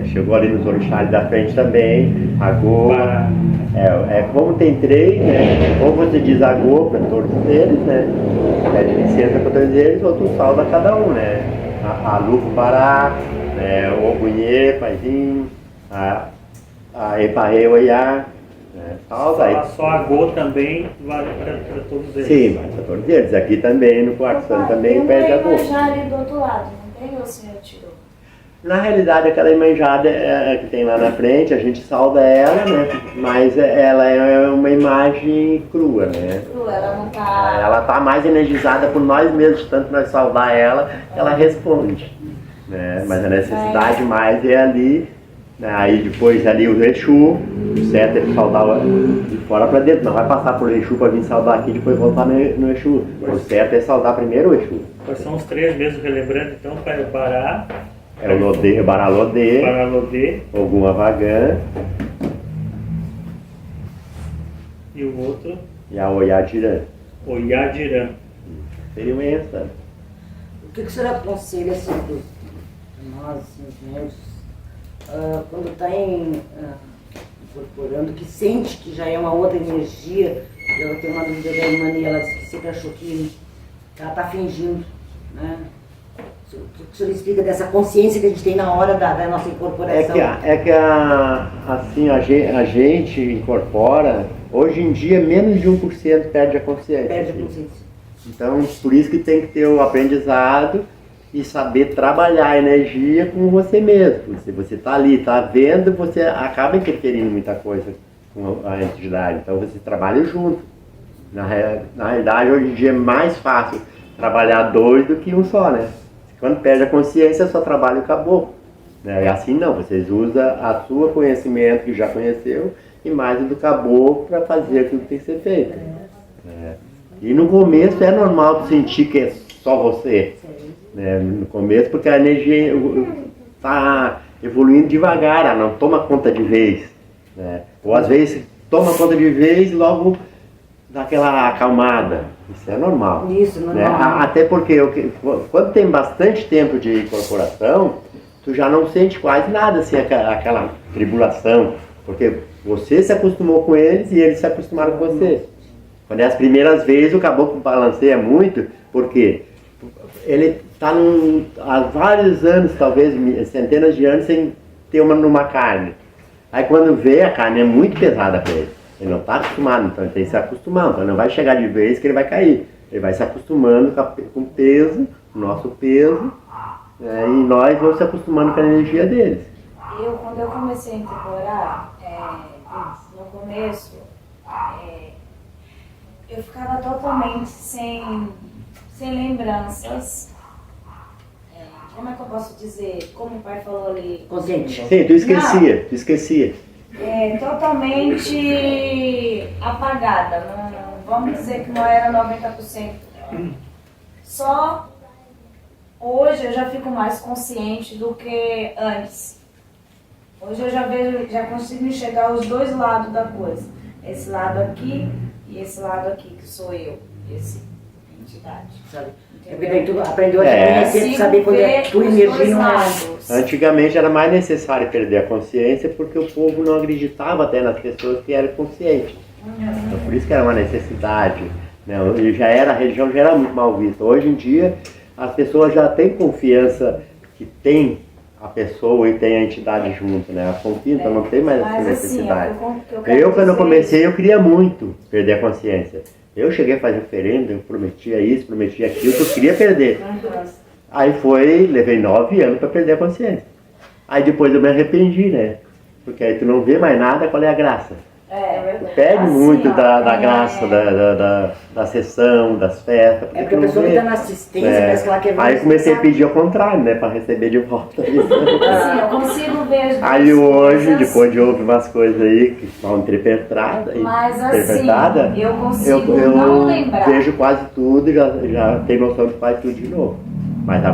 chegou ali nos orixás da frente também, Agô, como tem 3, né, ou você diz Agô para todos eles, né, pede licença para todos eles, ou tu salva cada um, né, a Lufo Pará, o Ogunhê, Paizinho, a Eparê Oiá, Só Agô também vale para todos eles? Sim, vale para todos eles, aqui também, no Quarto Santo também pede Agô. Tem uma ali do outro lado, não tem, ou o senhor tirou? Na realidade, aquela imanjada que tem lá na frente, a gente salva ela, né? Mas ela é uma imagem crua, né? Crua, ela não tá... Ela tá mais energizada por nós mesmos, tanto nós salvar ela, ela responde, né? Mas a necessidade mais é ali, né? Aí depois ali o Exu, o certo é saudar de fora para dentro, não vai passar por Exu para vir saudar aqui e depois voltar no Exu. O certo é saudar primeiro o Exu. Quais são os 3 mesmo, relembrando então, Pai Pará, É o Lodê, Baralodê, Baralodê Ogum Avagan e o outro, e a Oyadiran. Oyadiran. Seriam essa. O que o senhor aconselha assim, para nós, assim, os médicos, quando está incorporando, que sente que já é uma outra energia? Ela tem uma dúvida da irmã e ela disse que sempre achou que ela está fingindo, né? O que o senhor explica dessa consciência que a gente tem na hora da nossa incorporação? Assim, a gente incorpora, hoje em dia menos de 1% perde a consciência. Perde a consciência. Então, por isso que tem que ter o aprendizado e saber trabalhar a energia com você mesmo. Se você está ali, está vendo, você acaba interferindo muita coisa com a entidade. Então, você trabalha junto. Na realidade, hoje em dia é mais fácil trabalhar dois do que um só, né? Quando perde a consciência, só trabalha e acabou. Né? E assim não, vocês usam a sua conhecimento que já conheceu e mais o do caboclo para fazer aquilo que tem que ser feito. E no começo é normal sentir que é só você. Né? No começo, porque a energia está evoluindo devagar, ela não toma conta de vez. Né? Ou às vezes toma conta de vez e logo dá aquela acalmada. Isso é normal. Isso, normal. Né? Até porque quando tem bastante tempo de incorporação, tu já não sente quase nada assim, aquela tribulação. Porque você se acostumou com eles e eles se acostumaram com você. Quando é as primeiras vezes, o caboclo balanceia muito, porque ele está há vários anos, talvez centenas de anos, sem ter numa carne. Aí quando vê, a carne é muito pesada para ele. Ele não está acostumado, então ele tem que se acostumar. Então não vai chegar de vez que ele vai cair. Ele vai se acostumando com o peso, o nosso peso, né, e nós vamos se acostumando com a energia deles. Quando eu comecei a incorporar, no começo, eu ficava totalmente sem lembranças. Como é que eu posso dizer? Como o pai falou ali. Consciente. Sim, tu esquecia. Totalmente apagada. Vamos dizer que não era 90%. Só hoje eu já fico mais consciente do que antes. Hoje eu já consigo enxergar os dois lados da coisa. Esse lado aqui e esse lado aqui, que sou eu, essa entidade. Sabe? Porque daí tu aprendeu a conhecer, saber quando é tua energia não é. Antigamente era mais necessário perder a consciência porque o povo não acreditava até nas pessoas que eram conscientes. Então por isso que era uma necessidade. Né? A religião já era muito mal vista. Hoje em dia as pessoas já têm confiança que tem a pessoa e tem a entidade junto, né? Elas confiam, então não tem mais essa necessidade. Quando eu comecei, eu queria muito perder a consciência. Eu cheguei a fazer oferenda, eu prometia isso, prometia aquilo, que eu queria perder. Aí levei 9 anos para perder a consciência. Aí depois eu me arrependi, né? Porque aí tu não vê mais nada, qual é a graça? Perde assim, muito da graça da sessão, das festas. Porque a pessoa que está na assistência, parece que ela quer ver. Aí comecei a pedir ao contrário, né? Para receber de volta. Assim, eu consigo ver as duas aí hoje, coisas. depois de ouvir umas coisas aí que estão interpretadas, eu consigo não lembrar. Vejo quase tudo e já tenho noção de faz tudo de novo. Mas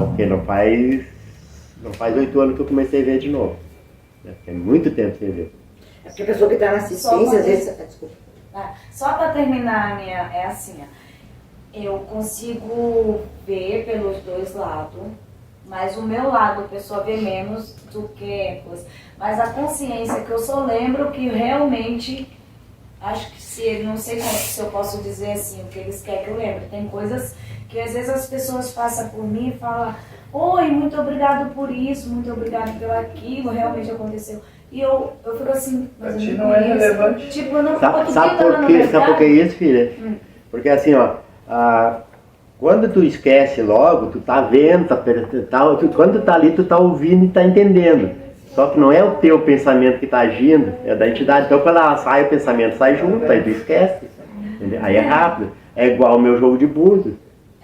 o que não faz 8 anos que eu comecei a ver de novo. Tem muito tempo sem ver. É porque a pessoa que está na assistência, às vezes... Desculpa. Só para terminar a minha... É assim, eu consigo ver pelos dois lados, mas o meu lado a pessoa vê menos do que... Mas a consciência que eu só lembro que realmente... Acho que não sei se eu posso dizer assim, o que eles querem que eu lembre. Tem coisas que às vezes as pessoas passam por mim e falam: oi, muito obrigado por isso, muito obrigado pelo aquilo, realmente aconteceu. E eu fico assim, mas a não é relevante. Tipo, eu não Sabe por que é isso, filha? Porque assim, quando tu esquece logo, tu tá vendo, quando tu tá ali, tu tá ouvindo e tá entendendo. Só que não é o teu pensamento que está agindo, é da entidade. Então quando ela sai, o pensamento sai junto, aí tu esquece. Entendeu? Aí é rápido. É igual o meu jogo de búzios.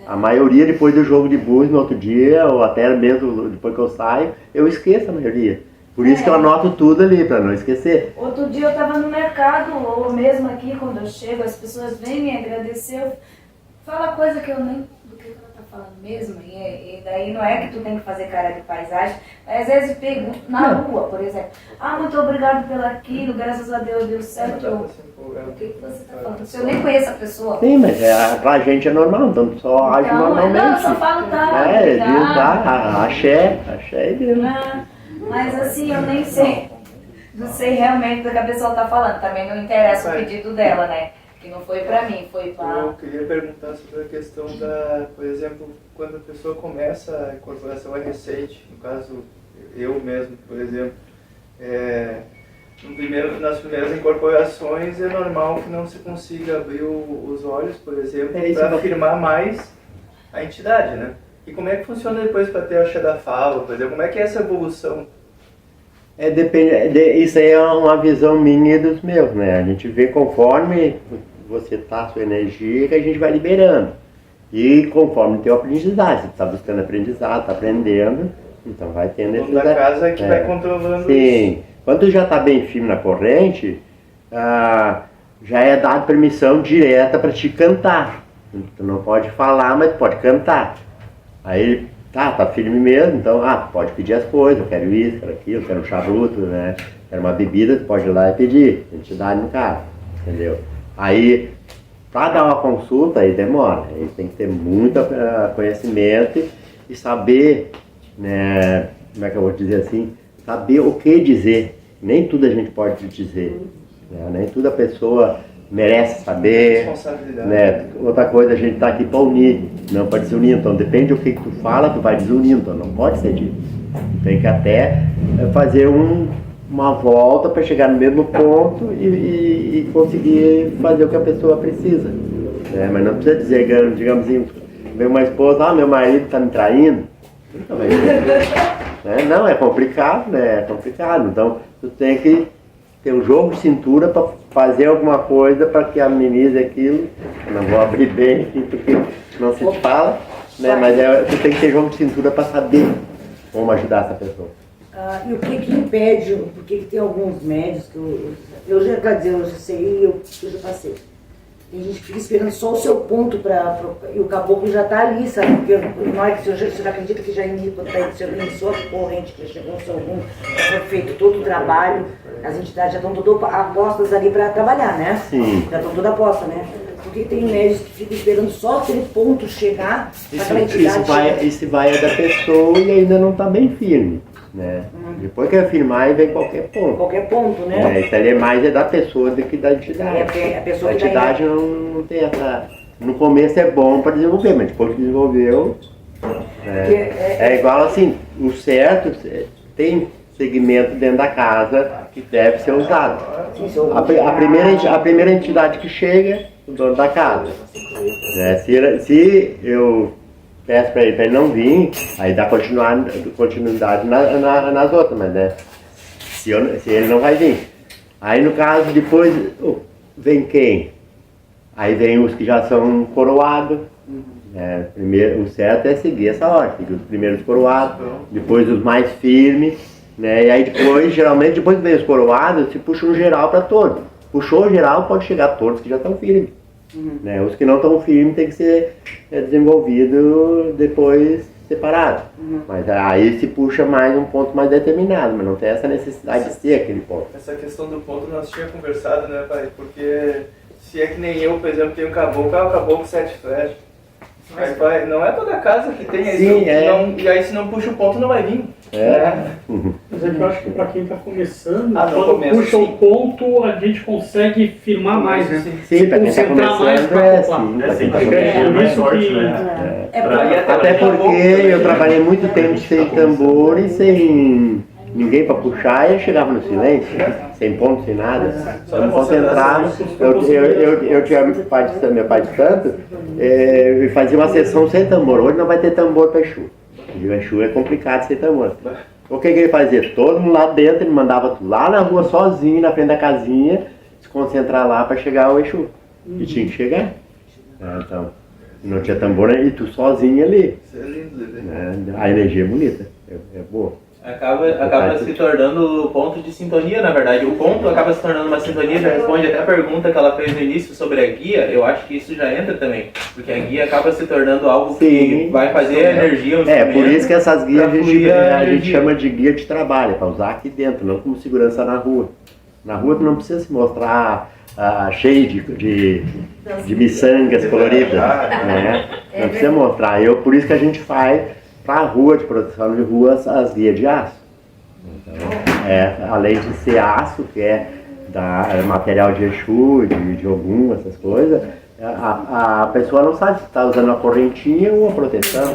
A maioria depois do jogo de búzios, no outro dia, ou até mesmo depois que eu saio, eu esqueço a maioria. Por isso que eu anoto tudo ali, para não esquecer. Outro dia eu estava no mercado, ou mesmo aqui, quando eu chego, as pessoas vêm me agradecer, fala coisa que eu nem... do que ela está falando mesmo, e daí não é que tu tem que fazer cara de paisagem, mas às vezes pergunto na rua, por exemplo, muito obrigado pelo aquilo, graças a Deus deu certo. O que você tá falando? Se eu nem conheço a pessoa. Sim, mas pra gente é normal, então só age Então, normalmente. não, eu só falo diz axé e Deus. Mas assim, eu nem sei. Não sei realmente do que a pessoa tá falando. Também não interessa o pedido dela, né? Que não foi pra mim, foi pra... Eu queria perguntar sobre a questão da, por exemplo, quando a pessoa começa a incorporação a receite, no caso, eu mesmo, por exemplo, nas primeiras incorporações é normal que não se consiga abrir os olhos, por exemplo, para afirmar mais a entidade, né? E como é que funciona depois para ter a axé da fala, por exemplo? Como é que é essa evolução? Isso aí é uma visão minha e dos meus, né? A gente vê conforme você tá, a sua energia, que a gente vai liberando. E conforme o teu aprendizado, você está buscando aprendizado, está aprendendo, então vai tendo esse... O dono da casa é que vai controlando Sim. isso. Quando já está bem firme na corrente, já é dado permissão direta para te cantar. Tu não pode falar, mas pode cantar. Aí, tá firme mesmo, então, pode pedir as coisas, eu quero isso, quero aquilo, quero um charuto, né? Quero uma bebida, tu pode ir lá e pedir, entidade no carro, entendeu? Aí, para dar uma consulta, aí demora, aí tem que ter muito conhecimento e saber, né, como é que eu vou dizer assim, saber o que dizer. Nem tudo a gente pode dizer, né? Nem toda a pessoa merece saber, né? Outra coisa, a gente está aqui para unir, não para desunir, então depende do que tu fala, tu vai desunir, então não pode ser dito. Tem que até fazer uma volta para chegar no mesmo ponto e conseguir fazer o que a pessoa precisa, né? Mas não precisa dizer, digamos assim, vem uma esposa, meu marido está me traindo, nunca vai dizer, né? Não, é complicado, né? É complicado, então tu tem que ter um jogo de cintura para fazer alguma coisa para que amenize aquilo. Eu não vou abrir bem aqui porque não se fala, né? Mas tu tem que ter jogo de cintura para saber como ajudar essa pessoa. E o que impede, porque tem alguns médios que eu já sei, eu já passei. Tem gente que fica esperando só o seu ponto e o caboclo já está ali, sabe? Porque na hora que você não acredita que já iniciou a corrente, que já chegou no seu rumo, já foi feito todo o trabalho, as entidades já estão todas apostas ali para trabalhar, né? Sim. Já estão todas apostas, né? Porque tem médios que ficam esperando só aquele ponto chegar para aquela entidade. Isso vai da pessoa e ainda não está bem firme, né? Depois que afirmar, vem qualquer ponto. Qualquer ponto, né? Isso ali é mais da pessoa do que da entidade. A entidade não tem essa... No começo é bom para desenvolver, mas depois que desenvolveu... É igual assim, o certo tem segmento dentro da casa que deve ser usado. A primeira entidade que chega, o dono da casa. Se eu peço para ele não vir, aí dá continuidade nas outras, mas né, se ele não vai vir. Aí no caso, depois vem quem? Aí vem os que já são coroados. Primeiro, o certo é seguir essa ordem, os primeiros coroados, depois os mais firmes, né? E aí depois, geralmente, depois que vem os coroados, se puxa um geral para todos. Puxou o geral, pode chegar a todos que já estão firmes. Né? Os que não estão firmes tem que ser desenvolvido depois separado. Mas aí se puxa mais um ponto mais determinado, mas não tem essa necessidade de ser aquele ponto. Essa questão do ponto nós tínhamos conversado, né, pai? Porque se é que nem eu, por exemplo, tenho um caboclo, o caboclo 7 flechas. Aí, pai, não é toda casa que tem, sim, e aí se não puxa o ponto não vai vir. Mas é que eu acho que para quem está começando, quando puxa o ponto, a gente consegue firmar mais, né? Sim, para quem está começando Por isso que... Até porque eu trabalhei muito tempo sem tambor e sem ninguém para puxar e eu chegava no silêncio, sem ponto, sem nada. Eu me concentrava. Eu tinha meu pai de santo, e fazia uma sessão sem tambor. Hoje não vai ter tambor para Exu. O Exu é complicado sem tambor. O que ele fazia? Todo mundo lá dentro, ele mandava tu lá na rua sozinho, na frente da casinha, se concentrar lá para chegar ao Exu. E tinha que chegar. Então, não tinha tambor e tu sozinho ali. Isso é lindo, né? A energia é bonita, é boa. Acaba se tornando ponto de sintonia, na verdade. O ponto acaba se tornando uma sintonia, já responde até a pergunta que ela fez no início sobre a guia. Eu acho que isso já entra também, porque a guia acaba se tornando algo que vai fazer a energia. Por isso que essas guias a gente chama de guia de trabalho, para usar aqui dentro, não como segurança na rua. Na rua tu não precisa se mostrar cheio de miçangas coloridas, né? Não precisa mostrar. Por isso que a gente faz para a rua, de proteção de ruas, as guias de aço. Então, além de ser aço, que é material de Exu, de Ogum, essas coisas, a pessoa não sabe se está usando a correntinha ou a proteção.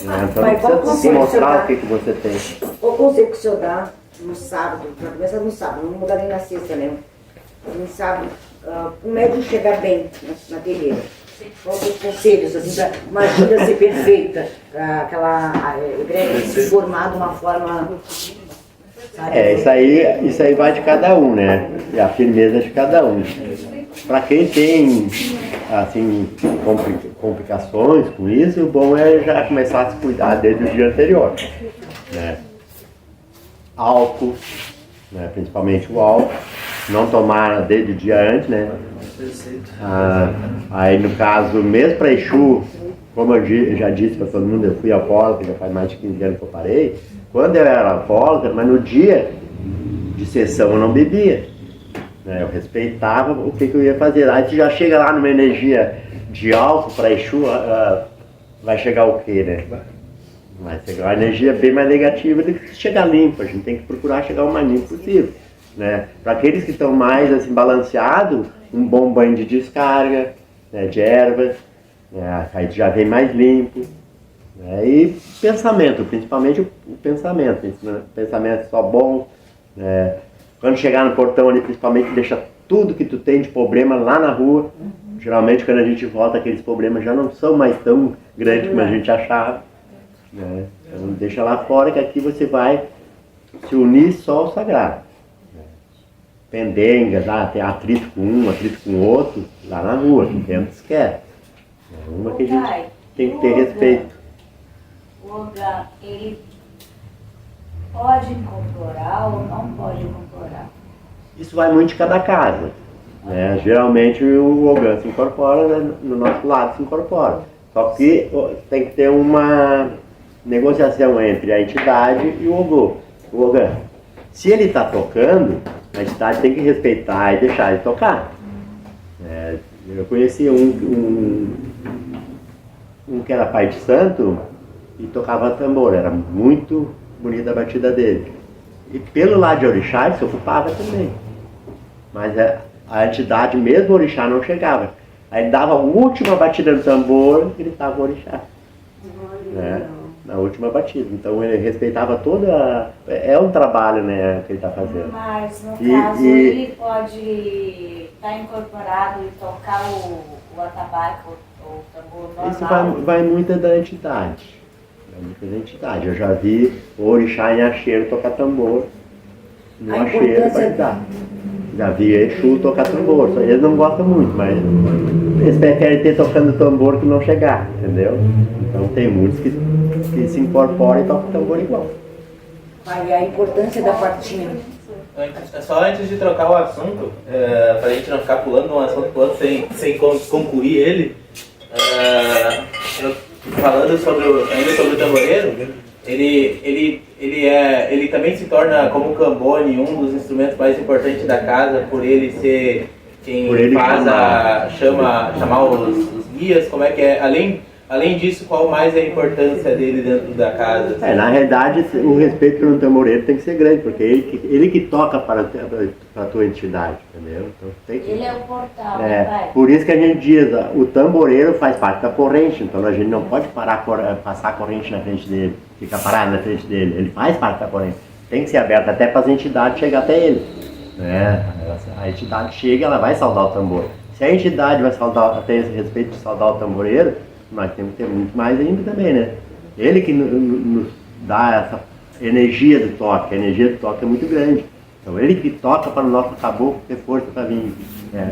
Né? Então não precisa se mostrar o que você tem. Qual conselho que o senhor dá no sábado, para começar no sábado, não muda nem na sexta, né? No sábado, o médico chegar bem na terreira. Quais os conselhos, assim, para uma agenda ser perfeita, para aquela egrégora se formar de uma forma... Isso aí vai de cada um, né? É a firmeza de cada um. Para quem tem, assim, complicações com isso, o bom é já começar a se cuidar desde o dia anterior, né? Álcool, né? Principalmente o álcool. Não tomar desde o dia antes, né? Aí no caso, mesmo para Exu, como eu já disse para todo mundo, eu fui alcoólatra, já faz mais de 15 anos que eu parei. Quando eu era alcoólatra, mas no dia de sessão eu não bebia, né? Eu respeitava o que eu ia fazer. Aí você já chega lá numa energia de álcool para Exu, vai chegar o quê, né? Vai chegar uma energia bem mais negativa do que chegar limpo. A gente tem que procurar chegar o mais limpo possível. Né? Para aqueles que estão mais assim, balanceados, um bom banho de descarga, né, de ervas, né, aí já vem mais limpo. Né, e pensamento, principalmente o pensamento, né, pensamento só bom. Né, quando chegar no portão ali, principalmente deixa tudo que tu tem de problema lá na rua. Geralmente quando a gente volta, aqueles problemas já não são mais tão grandes como a gente achava. Né, então deixa lá fora que aqui você vai se unir só ao sagrado. Pendengas, tem atrito com um, atrito com o outro, lá na rua, que dentro esquece. É uma que a gente tem que ter respeito. O Ogã, ele pode incorporar ou não pode incorporar? Isso vai muito de cada casa. Né? Geralmente o Ogã se incorpora, né? No nosso lado se incorpora. Só que tem que ter uma negociação entre a entidade e o Ogã. Se ele está tocando, a entidade tem que respeitar e deixar ele tocar. Eu conheci um que era pai de santo e tocava tambor, era muito bonita a batida dele. E pelo lado de orixá ele se ocupava também. Mas a entidade, mesmo o orixá, não chegava. Aí ele dava a última batida no tambor e gritava o orixá. Né? Na última batida. Então ele respeitava toda... É um trabalho, né, que ele está fazendo. Mas no caso ele pode estar incorporado e tocar o atabaque, o tambor normal? Isso vai muito da entidade. Vai muito da entidade. Eu já vi o orixá em Acheiro tocar tambor. No Acheiro vai dar. Já vi Exu tocar tambor. Eles não gostam muito, mas eles preferem ter tocando tambor que não chegar, entendeu? Então tem muitos que se incorporam e tocam tambor igual. Aí a importância da partinha. Só antes de trocar o assunto, para a gente não ficar pulando de um assunto para outro sem concluir ele, falando ainda sobre o tamboreiro, ele também se torna, como o cambone, um dos instrumentos mais importantes da casa, por ele ser quem chamar os guias. Como é que é? Além disso, qual mais é a importância dele dentro da casa? Na realidade, o respeito pelo tamboreiro tem que ser grande, porque ele que toca para a tua entidade, entendeu? Então, tem que... Ele é o portal, né, pai? Por isso que a gente diz, o tamboreiro faz parte da corrente, então a gente não pode passar a corrente na frente dele, ficar parado na frente dele, ele faz parte da corrente. Tem que ser aberto até para as entidades chegar até ele. Né? A entidade chega, ela vai saudar o tambor. Se a entidade vai ter esse respeito de saudar o tamboreiro, nós temos que ter muito mais ainda também, né? Ele que nos dá essa energia do toque, a energia do toque é muito grande. Então ele que toca para o nosso caboclo ter força para vir.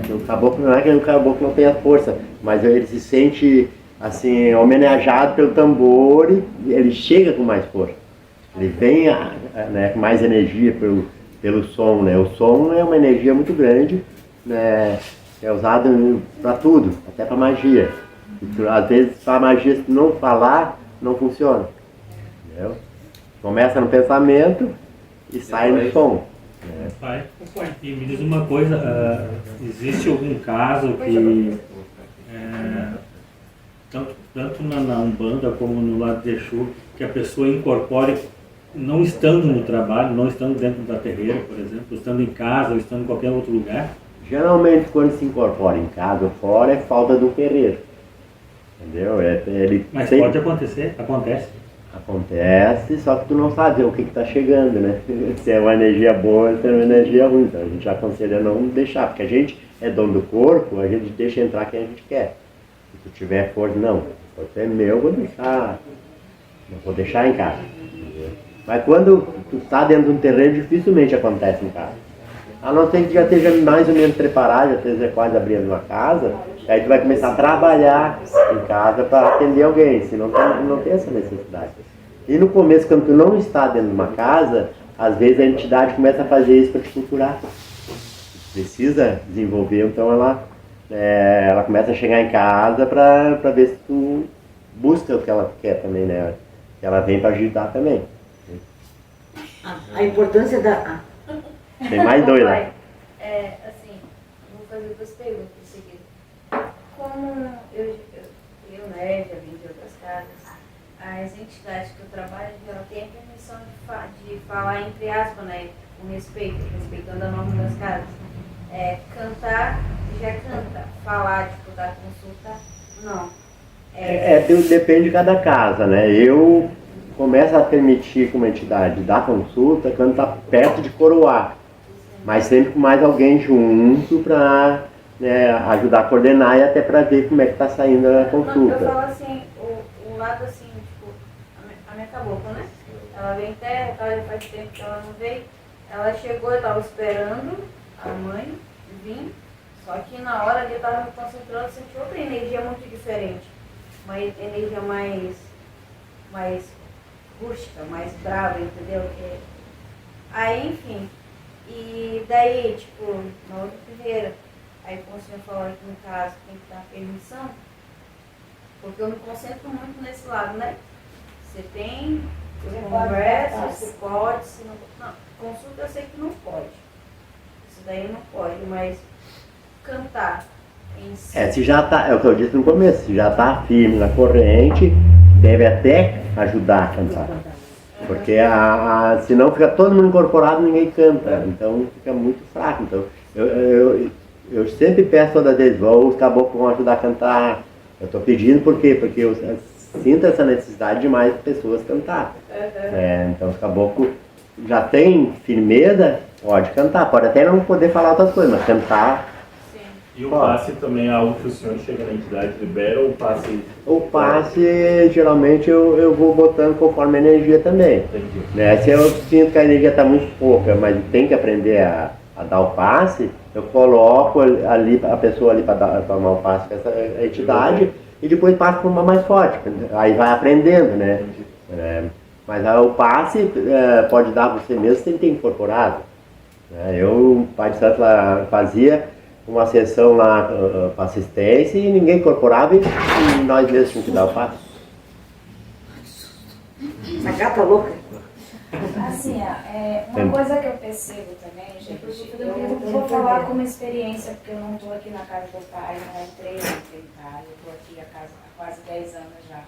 O caboclo não é que o caboclo não tenha força, mas ele se sente assim, homenageado pelo tambor e ele chega com mais força. Ele vem né, com mais energia pelo som, né? O som é uma energia muito grande, né? É usado para tudo, até para magia. E, às vezes, para magia, se não falar, não funciona. Entendeu? Começa no pensamento e sai no som. Né? Pai, e me diz uma coisa, existe algum caso que, tanto na Umbanda como no lado de Exu, que a pessoa incorpore, não estando no trabalho, não estando dentro da terreira, por exemplo, estando em casa ou estando em qualquer outro lugar? Geralmente, quando se incorpora em casa ou fora, é falta do terreiro. Entendeu? Mas pode acontecer, acontece. Acontece, só que tu não sabe o que está chegando, né? Se é uma energia boa ou se é uma energia ruim. Então a gente aconselha não deixar, porque a gente é dono do corpo, a gente deixa entrar quem a gente quer. Se tu tiver força, não, o corpo é meu, não vou deixar em casa. Entendeu? Mas quando tu está dentro de um terreno, dificilmente acontece em casa. A não ser que já esteja mais ou menos preparado, já esteja quase abrindo uma casa, aí tu vai começar a trabalhar em casa para atender alguém, senão não tem essa necessidade. E no começo, quando tu não está dentro de uma casa, às vezes a entidade começa a fazer isso para te procurar. Precisa desenvolver, então ela começa a chegar em casa para ver se tu busca o que ela quer também, né? Ela vem para ajudar também. A importância da... Tem mais dois lá. Assim, vou fazer 2 perguntas em seguida. Como eu né, já vim de outras casas, as entidades que eu trabalho, ela tem a permissão de falar, entre aspas, né, com respeito, respeitando a norma das casas. Cantar, já canta. Falar, tipo, dar consulta, não. Depende de cada casa, né? Eu começo a permitir como entidade dar consulta quando está perto de coroar. Mas sempre com mais alguém junto para ajudar a coordenar e até para ver como é que está saindo a consulta. Eu falo assim, o lado assim, tipo, a minha cabocla, né? Ela vem em terra, já faz tempo que ela não veio. Ela chegou, eu estava esperando a mãe vir, só que na hora ali eu estava me concentrando, senti outra energia muito diferente. Uma energia mais rústica, mais brava, entendeu? Aí, enfim. E daí, tipo, na outra terreira, aí como o senhor falou aqui no caso, tem que dar permissão, porque eu me concentro muito nesse lado, né? Você tem, você conversa, você pode, se não... Não, consulta eu sei que não pode. Isso daí não pode, mas cantar em si... Se já tá, é o que eu disse no começo, se já está firme na corrente, deve até ajudar a cantar. Porque senão fica todo mundo incorporado e ninguém canta, então fica muito fraco. Então eu sempre peço todas as vezes, os caboclos vão ajudar a cantar. Eu estou pedindo por quê? Porque eu sinto essa necessidade de mais pessoas cantar. Então os caboclos já têm firmeza, pode cantar, pode até não poder falar outras coisas, mas cantar. E o passe também é algo que o senhor chega na entidade, libera ou o passe? O passe, geralmente, eu vou botando conforme a energia também. Entendi. Né? Se eu sinto que a energia está muito pouca, mas tem que aprender a dar o passe, eu coloco ali a pessoa ali para tomar o passe com essa entidade e depois passo para uma mais forte. Aí vai aprendendo, né? Mas o passe pode dar você mesmo sem ter incorporado. O Pai de Santo lá fazia uma sessão lá para assistência e ninguém incorporava e nós mesmos tínhamos que dar o passo. Essa gata louca. Assim, uma coisa que eu percebo também, gente, eu vou falar como experiência, porque eu não estou aqui na casa do pai, não entrei ontem, tá? Eu estou aqui há quase 10 anos já.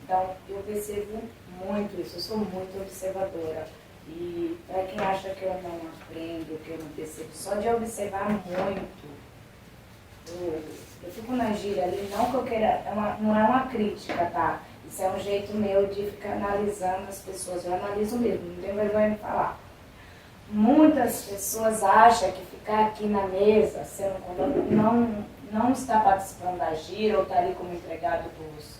Então, eu percebo muito isso, eu sou muito observadora. E para quem acha que eu não aprendo, que eu não percebo, só de observar muito, eu fico na gíria ali, não que eu queira, não é uma crítica, tá? Isso é um jeito meu de ficar analisando as pessoas, eu analiso mesmo, não tenho vergonha de falar. Muitas pessoas acham que ficar aqui na mesa, sendo condomínio, não está participando da gira ou está ali como empregado dos...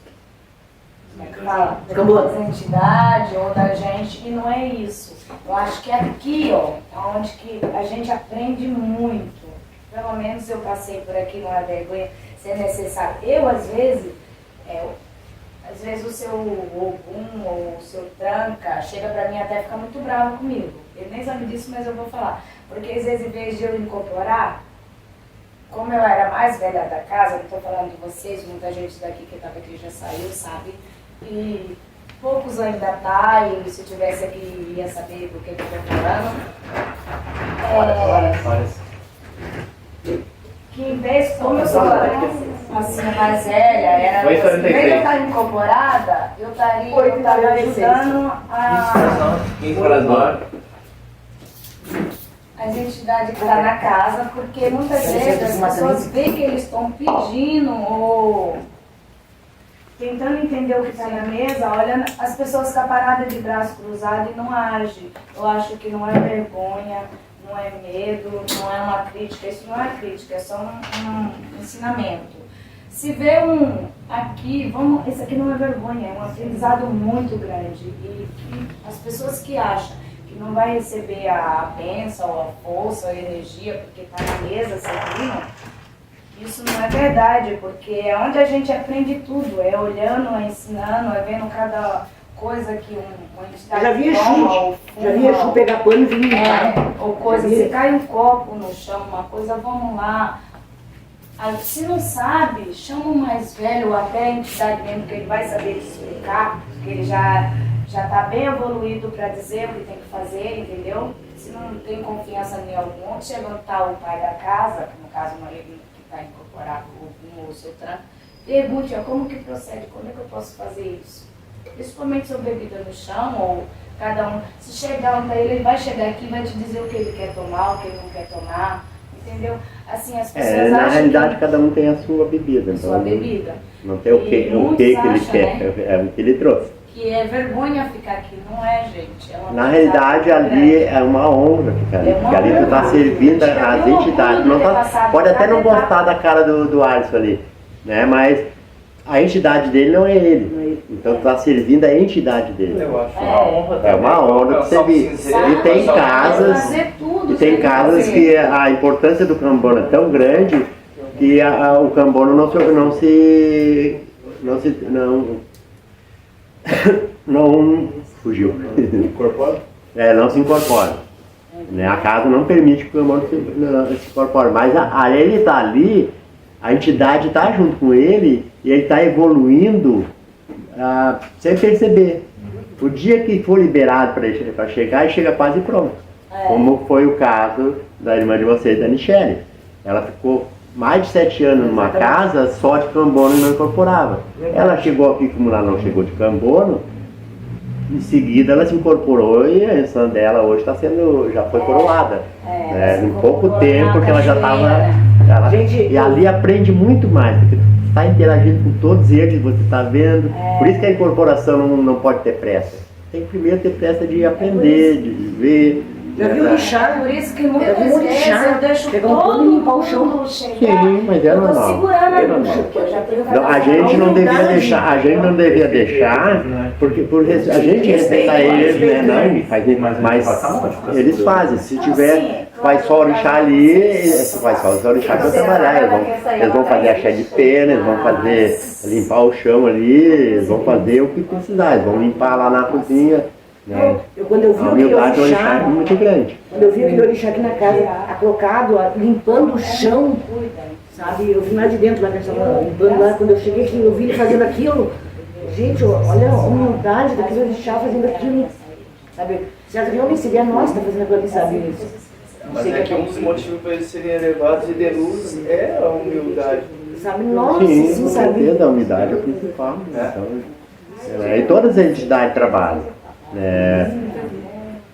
Como é que fala? Da entidade ou da gente, e não é isso. Eu acho que aqui, ó, é onde que a gente aprende muito. Pelo menos eu passei por aqui, não é vergonha, se é necessário. Eu, às vezes, Às vezes o seu Ogum ou o seu Tranca chega pra mim até ficar muito bravo comigo. Ele nem sabe disso, mas eu vou falar. Porque às vezes, em vez de eu incorporar, como eu era mais velha da casa, não estou falando de vocês, muita gente daqui que estava aqui já saiu, sabe? E poucos ainda tá, e se tivesse aqui ia saber do que eu estou falando. Que em vez, como eu sou assim, mais velha, era, em vez de eu estar incorporada, eu estaria ajudando as entidades que estão na casa, porque muitas vezes as pessoas veem que eles estão pedindo ou tentando entender o que está na mesa, olhando, as pessoas ficam paradas de braço cruzado e não agem. Eu acho que não é vergonha, não é medo, não é uma crítica, isso não é crítica, é só um ensinamento. Se vê aqui, esse aqui não é vergonha, é um aprendizado muito grande. E que as pessoas que acham que não vai receber a bênção, ou a força, ou a energia, porque está na mesa servindo, isso não é verdade, porque é onde a gente aprende tudo, é olhando, é ensinando, é vendo cada coisa que uma entidade Já vi toma, Exu pegar pano e vir limpar. ou coisa, se cai um copo no chão, uma coisa, vamos lá. Aí, se não sabe, chama o mais velho, ou até a entidade mesmo, que ele vai saber te explicar, porque ele já está bem evoluído para dizer o que tem que fazer, entendeu? Se não tem confiança em algum, chega o pai da casa, que no caso o marido que está incorporado, ou o seu tranco, pergunte, como que procede, como é que eu posso fazer isso? Principalmente sobre bebida no chão, ou cada um, se chegar um para ele vai chegar aqui e vai te dizer o que ele quer tomar, o que ele não quer tomar, entendeu? Assim, as pessoas na acham realidade que cada um tem a sua bebida. Então sua bebida. Não tem o que ele acham, quer, né? é o que ele trouxe. Que é vergonha ficar aqui, não é, gente? É uma Na realidade ali é uma honra ficar ali, porque ali tu está servindo as entidades. Não tá, pode até não gostar da cara do Alisson ali, né? Mas a entidade dele não é ele. Então tu está servindo a entidade dele. Eu acho uma honra. É uma honra de servir. E tem casas que a importância do Cambono é tão grande que o Cambono não fugiu. Não se incorpora. Né? A casa não permite que o Cambono se incorpore. Mas ele está ali, a entidade está junto com ele e ele está evoluindo sem perceber. O dia que for liberado para chegar, ele chega quase pronto. Como foi o caso da irmã de vocês, da Michele. Ela ficou mais de 7 anos numa casa só de Cambono e não incorporava. Ela chegou aqui, como ela não chegou de Cambono, em seguida ela se incorporou e a missão dela hoje já foi coroada. Em pouco tempo, porque ela já estava... E ali aprende muito mais, porque tu está interagindo com todos eles, você está vendo. Por isso que a incorporação não pode ter pressa. Tem que primeiro ter pressa de aprender, de ver. Já viu lixar? Por isso que muitas vezes eu deixo todo mundo chegar. Sim, mas é normal. Eu tô segurando a luz, porque eu já tenho a gente não devia deixar, porque a gente respeita eles, né? Não, mas eles fazem. Se tiver, vai só orixá ali, vai só os orixá para trabalhar. Eles vão fazer axé de pena, eles vão fazer, limpar o chão ali, eles vão fazer o que precisar, eles vão limpar lá na cozinha. Né? Quando eu vi a aquele orixá, é muito grande. Quando eu vi aquele orixá aqui na casa, colocado, limpando o chão, sabe? Eu vim lá de dentro, lá que estava limpando lá, quando eu cheguei aqui, eu vi ele fazendo aquilo. Gente, olha a humildade daquele orixá fazendo aquilo, sabe? Certo que não seria nós que está fazendo aquilo aqui, sabe? Mas é que um dos motivos para eles serem elevados e de luz é a humildade. Sabe? Nossa, sim, sabe? A humildade é o principal. Então, e todas as entidades trabalham.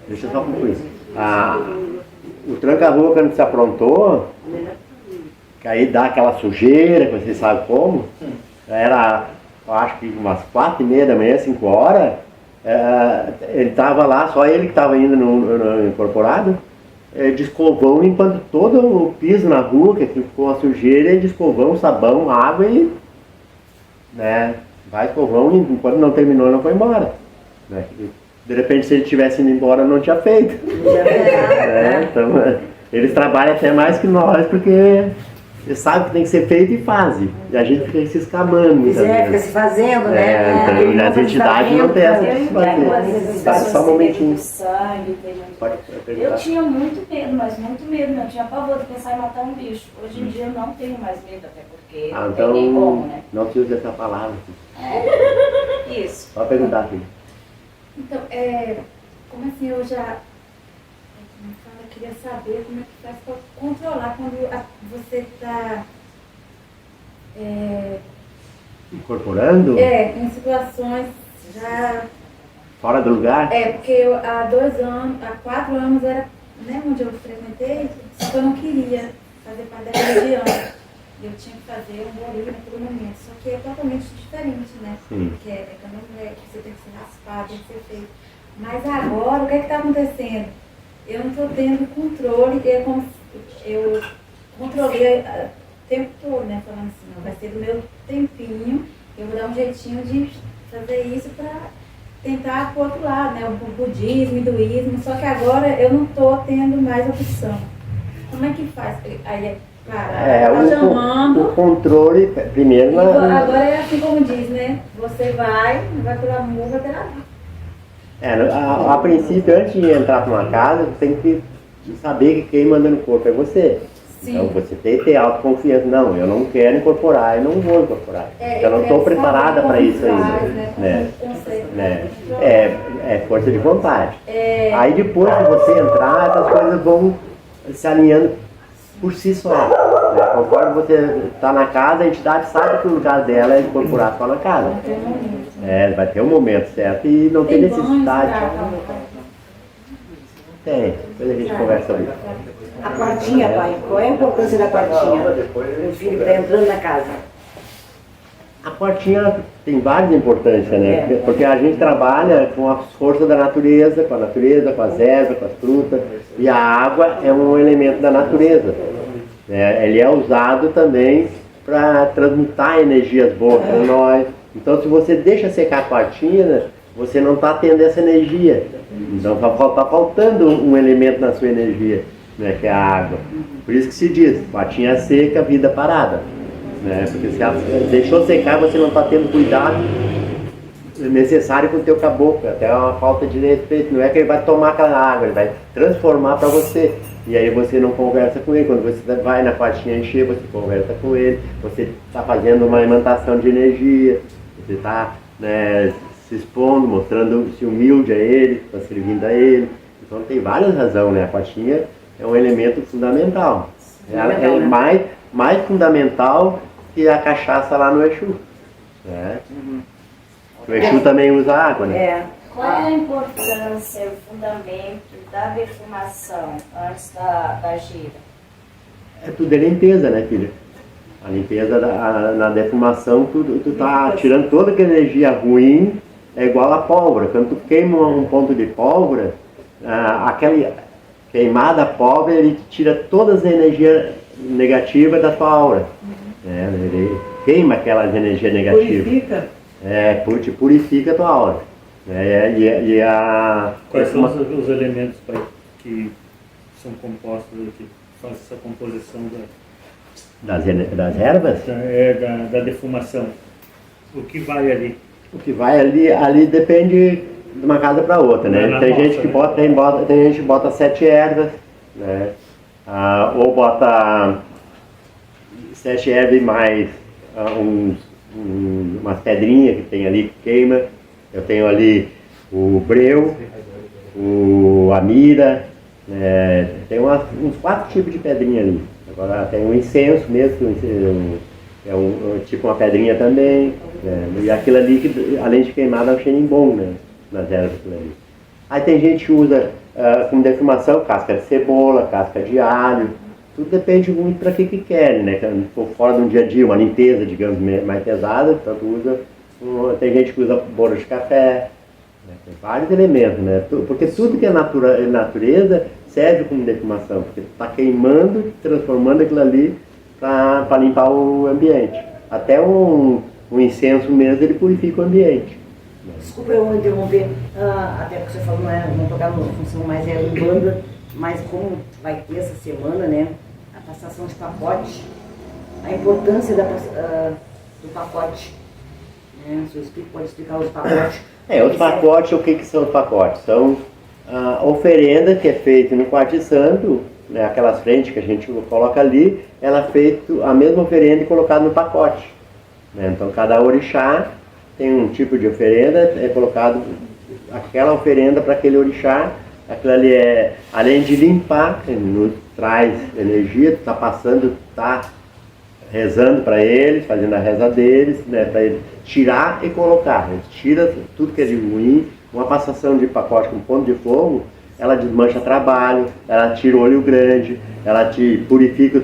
Deixa eu só concluir. O tranca-rua, quando se aprontou, que aí dá aquela sujeira, que vocês sabem como, era, acho que umas 4h30 da manhã, 5 horas, ele estava lá, só ele que estava indo no incorporado, de escovão, limpando todo o piso na rua, que ficou a sujeira, ele de escovão, sabão, água e... vai escovão, e quando não terminou, não foi embora. De repente, se ele tivesse ido embora, não tinha feito. Então, eles trabalham até mais que nós, porque Você sabe que tem que ser feito e faz. E a gente fica se escamando muitas Fica vezes. se fazendo, né? Então, as entidades não têm essa de As fazer. Só um momentinho. sangue, tem muito... Pode Eu perguntar. tinha muito medo, mas muito medo, eu tinha pavor de pensar em matar um bicho. Hoje em dia eu não tenho mais medo, até porque Ah, não tem nem como, então né? não se usa essa palavra. Isso. Pode perguntar, filho. Então, como assim, eu já como fala, eu queria saber como é que faz para controlar quando você está Incorporando? em situações já... Fora do lugar? porque eu, há 4 anos era, né, onde eu frequentei, só que eu não queria fazer parte da religião. Eu tinha que fazer um bolinho naquele momento, só que é totalmente diferente, né? Sim. Porque é candomblé, que você tem que ser raspado, tem que ser feito. Mas agora, o que é que está acontecendo? Eu não estou tendo controle, é como se eu controlei o tempo todo, né? Falando assim, não, vai ser do meu tempinho, eu vou dar um jeitinho de fazer isso para tentar pro outro lado, né? O budismo, o hinduísmo, só que agora eu não estou tendo mais opção. Como é que faz? Aí tá chamando. O controle, primeiro, Agora é assim como diz, né? Você vai pelo amor, vai pela vida. A princípio, antes de entrar para uma casa, você tem que saber que quem manda no corpo é você. Sim. Então você tem que ter autoconfiança. Não, eu não quero incorporar, eu não vou incorporar. Eu não estou preparada para isso ainda. Né? É força de vontade. Aí depois que você entrar, essas coisas vão se alinhando por si só. Né? Conforme você está na casa, a entidade sabe que o lugar dela é incorporar só na casa. Vai ter um momento certo e não tem necessidade. Tem, depois a gente conversa sobre isso. A quartinha, pai, qual é a importância da quartinha? Meu filho está entrando na casa. A quartinha tem várias importâncias, né? Porque a gente trabalha com a força da natureza, com as ervas, com as frutas. E a água é um elemento da natureza. Ele é usado também para transmutar energias boas para nós. Então, se você deixa secar a quartinha, você não está tendo essa energia. Então, está faltando um elemento na sua energia, né, que é a água. Por isso que se diz, quartinha seca, vida parada. Né? Porque se deixou secar, você não está tendo cuidado necessário com o teu caboclo. Até é uma falta de respeito. Não é que ele vai tomar aquela água, ele vai transformar para você. E aí você não conversa com ele. Quando você vai na quartinha encher, você conversa com ele. Você está fazendo uma alimentação de energia. Você está, né, se expondo, mostrando-se humilde a ele, está servindo a ele. Então tem várias razões, né? A quartinha é um elemento fundamental. Ela é mais fundamental que a cachaça lá no Exu. Né? O Exu também usa água, né? Qual é a importância, o fundamento da defumação antes da gira? Tudo é limpeza, né, filha? A limpeza na defumação, tu tá tirando toda aquela energia ruim, é igual a pólvora. Quando tu queima um ponto de pólvora, aquela queimada pólvora, ele tira todas as energias negativas da tua aura. Ele queima aquelas energias negativas. Purifica? Purifica a tua aura. Quais são os elementos, pai, que são compostos, que fazem essa composição das ervas? Da defumação? O que vai ali? O que vai ali depende de uma casa para outra, né? Tem gente que bota 7 ervas, né? Ou bota 7 ervas e mais umas pedrinhas que tem ali que queima. Eu tenho ali o breu, a mira, tem uns 4 tipos de pedrinha ali. Agora tem o incenso mesmo, tipo uma pedrinha também. E aquilo ali, que, além de queimar, dá um cheirinho bom, né, nas ervas. Ali. Aí tem gente que usa como defumação casca de cebola, casca de alho. Tudo depende muito para que querem, né? Se for fora de um dia a dia, uma limpeza, digamos, mais pesada, então usa. Tem gente que usa bolo de café, né? Tem vários elementos, né? Porque tudo que é natureza serve como defumação, porque está queimando, transformando aquilo ali para limpar o ambiente. Até um incenso mesmo, ele purifica o ambiente. Desculpa eu interromper, até porque você falou, não tocava numa função mais em banda, mas como vai ter essa semana, né, a passação de pacote, a importância do pacote. Né? O senhor pode explicar os pacotes? Os pacotes, o que são os pacotes? São a oferenda que é feita no quarto de santo, né, aquelas frentes que a gente coloca ali, ela é feita a mesma oferenda e colocada no pacote. Né? Então cada orixá tem um tipo de oferenda, é colocado aquela oferenda para aquele orixá. Aquilo ali é, além de limpar, nos traz energia, tu está passando, está rezando para eles, fazendo a reza deles, né, para eles tirar e colocar. Eles tiram tudo que é de ruim. Uma passação de pacote com ponto de fogo, ela desmancha trabalho, ela tira o olho grande, ela te purifica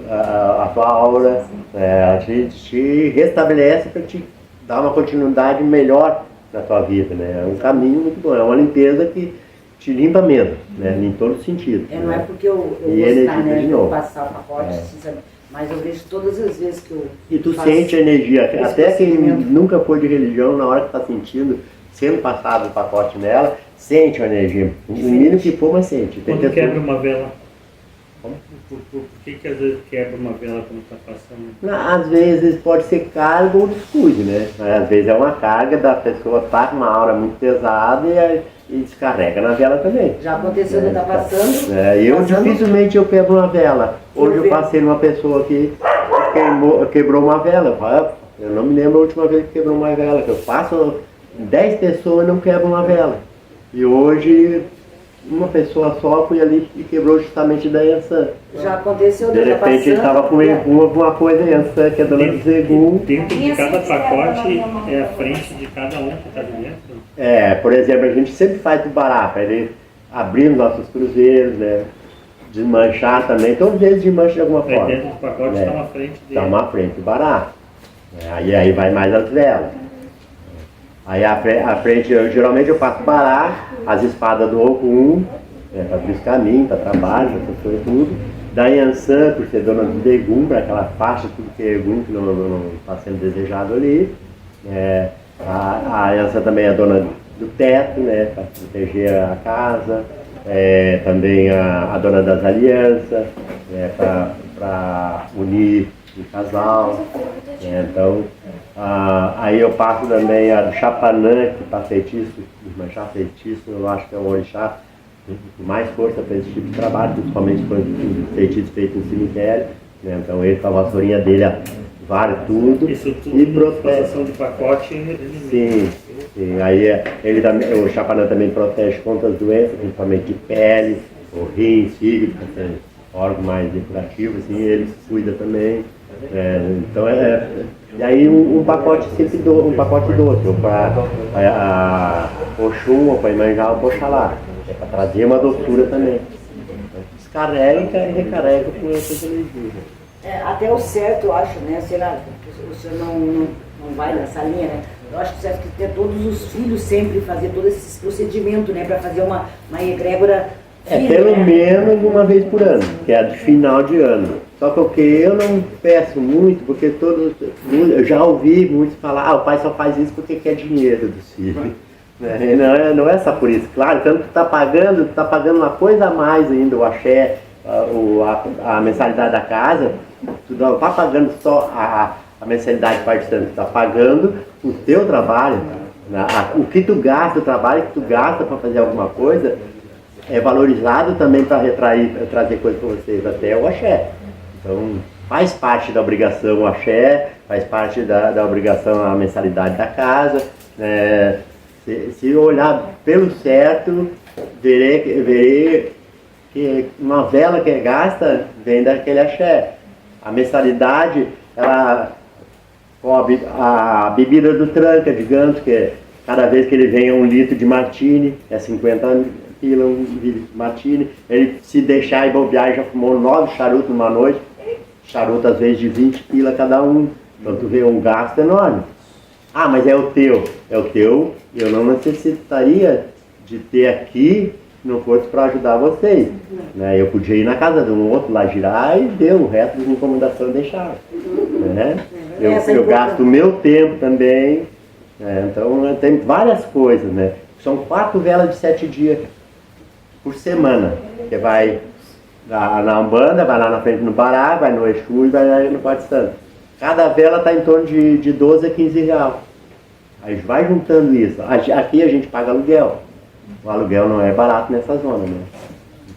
a tua aura, ela te restabelece para te dar uma continuidade melhor na tua vida. Né? É um caminho muito bom, é uma limpeza que te limpa mesmo, né? Em todo sentido. Não é porque eu gostar, né, de passar o pacote, mas eu vejo todas as vezes que eu E tu sente a energia, até quem nunca foi de religião, na hora que está sentindo, sendo passado o pacote nela, sente a energia. O mínimo que for, mas sente. Quando quebra uma vela, por que às vezes quebra uma vela quando está passando? Às vezes pode ser carga ou descuide, né? Às vezes é uma carga da pessoa estar com uma aura muito pesada e descarrega na vela também. Já aconteceu de estar passando? Dificilmente eu quebro uma vela. Hoje eu passei numa pessoa que quebrou uma vela. Eu não me lembro a última vez que quebrou uma vela. Que eu passo 10 pessoas e não quebro uma vela. E hoje uma pessoa só foi ali e quebrou justamente da Yansan. Já aconteceu de repente ele estava com alguma coisa Yansan, que é dona do Zegum. Dentro de cada pacote é a frente de cada um que está dentro? Por exemplo, a gente sempre faz o bará, para ele abrir os nossos cruzeiros, né? Desmanchar também, todos eles desmancham de alguma forma. Dentro do pacote está uma frente dele. Está uma frente do bará. Aí vai mais as velas. Aí a frente, geralmente eu faço bará, as espadas do Ogum, para abrir os caminhos, para trabalho, para essas coisas tudo. Da Yansan, por ser dona do Degum, para aquela faixa, tudo que é Egum, que não está sendo desejado ali. A Yansan também é dona do teto, né, para proteger a casa. Também a dona das alianças, para unir o casal. Então, aí eu passo também a do Chapanã, que para feitiço, desmanchar feitiço, eu acho que é o orixá com mais força para esse tipo de trabalho, principalmente quando feitiço feito no cemitério. Né? Então ele com a vassourinha dele vale tudo. Isso tudo e protege. De pacote. Sim. Aí o Chapanã também protege contra as doenças, principalmente de pele, o rim, fígado, órgão mais depurativo, assim, ele cuida também. Então e aí um pacote sempre um pacote doce, ou para Oxum, ou para Imanjá, ou para Oxalá, para trazer uma doçura também. Descarrega e recarrega com essas energias. Até o certo, eu acho, né? Será que o senhor não vai nessa linha, né? Eu acho que o certo é ter todos os filhos sempre fazer todo esse procedimento, né? Para fazer uma egrégora. Pelo menos uma vez por ano, que é a de final de ano. Só que eu não peço muito, porque eu já ouvi muitos falar, o pai só faz isso porque quer dinheiro dos filhos. Não é só por isso, claro, tanto que tu tá pagando uma coisa a mais ainda, o axé, a mensalidade da casa, tu não tá pagando só a mensalidade parte de santo, tu tá pagando o teu trabalho, o que tu gasta, o trabalho que tu gasta para fazer alguma coisa, é valorizado também para trazer coisas para vocês, até o axé. Então, faz parte da obrigação o axé, faz parte da obrigação a mensalidade da casa. Se olhar pelo certo, verei que uma vela que é gasta vem daquele axé. A mensalidade, ela cobre a bebida do tranca, digamos, que cada vez que ele vem é 1 litro de martini, é 50 pila, um martini. Ele, se deixar e bobear, já fumou 9 charutos numa noite, charuto às vezes de 20 pila cada um. Então tu vê um gasto enorme. Mas é o teu, eu não necessitaria de ter aqui, não fosse para ajudar vocês. Eu podia ir na casa de um outro lá girar e deu o resto das encomendações deixar. Eu gasto o meu tempo também. Então tem várias coisas, São 4 velas de 7 dias por semana, que vai na Umbanda, vai lá na frente no Bará, vai no Exu e vai lá no Quarto Santo. Cada vela está em torno de 12 a 15 reais. Aí vai juntando isso. Aqui a gente paga aluguel. O aluguel não é barato nessa zona, né?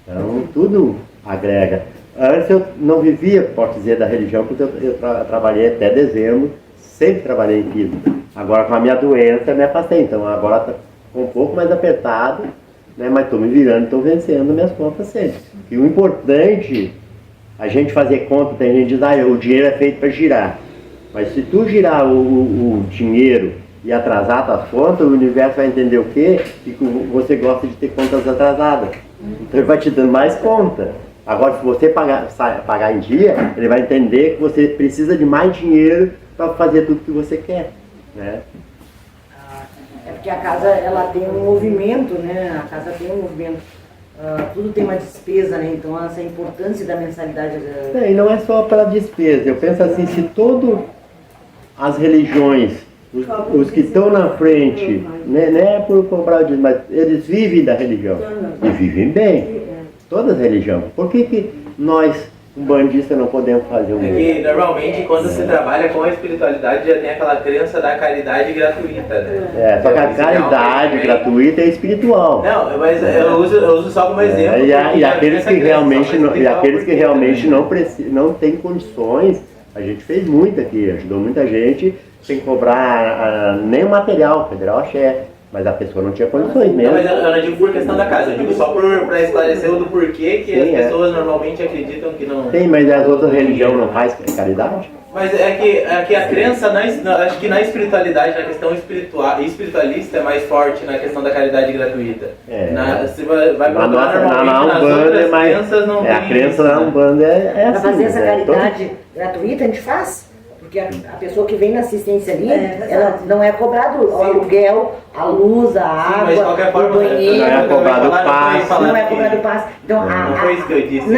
Então tudo agrega. Antes eu não vivia, posso dizer, da religião, porque eu trabalhei até dezembro, sempre trabalhei em física. Agora com a minha doença eu me afastei, então agora está um pouco mais apertado, né? Mas estou me virando, estou vencendo minhas contas sempre. E o importante, a gente fazer conta, tem gente que diz, o dinheiro é feito para girar. Mas se tu girar o dinheiro e atrasar tuas contas, o universo vai entender o quê? Que você gosta de ter contas atrasadas. Então ele vai te dando mais conta. Agora, se você pagar em dia, ele vai entender que você precisa de mais dinheiro para fazer tudo que você quer, né? É porque a casa, ela tem um movimento, né? A casa tem um movimento. Tudo tem uma despesa, né? Então, essa importância da mensalidade... E não é só pela despesa. Eu penso assim, se todas as religiões, os que estão na frente, né, não é por cobrar o dinheiro, mas eles vivem da religião. E vivem bem. Todas as religiões. Por que nós, umbandistas, não podemos fazer o mesmo? É que normalmente quando se trabalha com a espiritualidade já tem aquela crença da caridade gratuita, né? Só que a caridade gratuita é espiritual. Não, mas eu uso só como exemplo. E aqueles que realmente não têm condições, a gente fez muito aqui, ajudou muita gente sem cobrar nem o material, federal axé. Mas a pessoa não tinha condições mesmo. Não, mas eu não digo por questão da casa, eu digo só para esclarecer o do porquê que as pessoas normalmente acreditam que não... Sim, mas as outras religiões não fazem caridade? Mas é que a crença, acho que na espiritualidade, na questão espiritualista é mais forte na questão da caridade gratuita. Você vai procurar normalmente nas outras crenças não tem... A crença na Umbanda é assim. Para fazer essa caridade gratuita a gente faz. Porque a pessoa que vem na assistência ali, ela não é cobrado o aluguel, a luz, a água, o banheiro. Não é cobrado o passe. Não é cobrado o passe. Então, não foi isso que eu disse.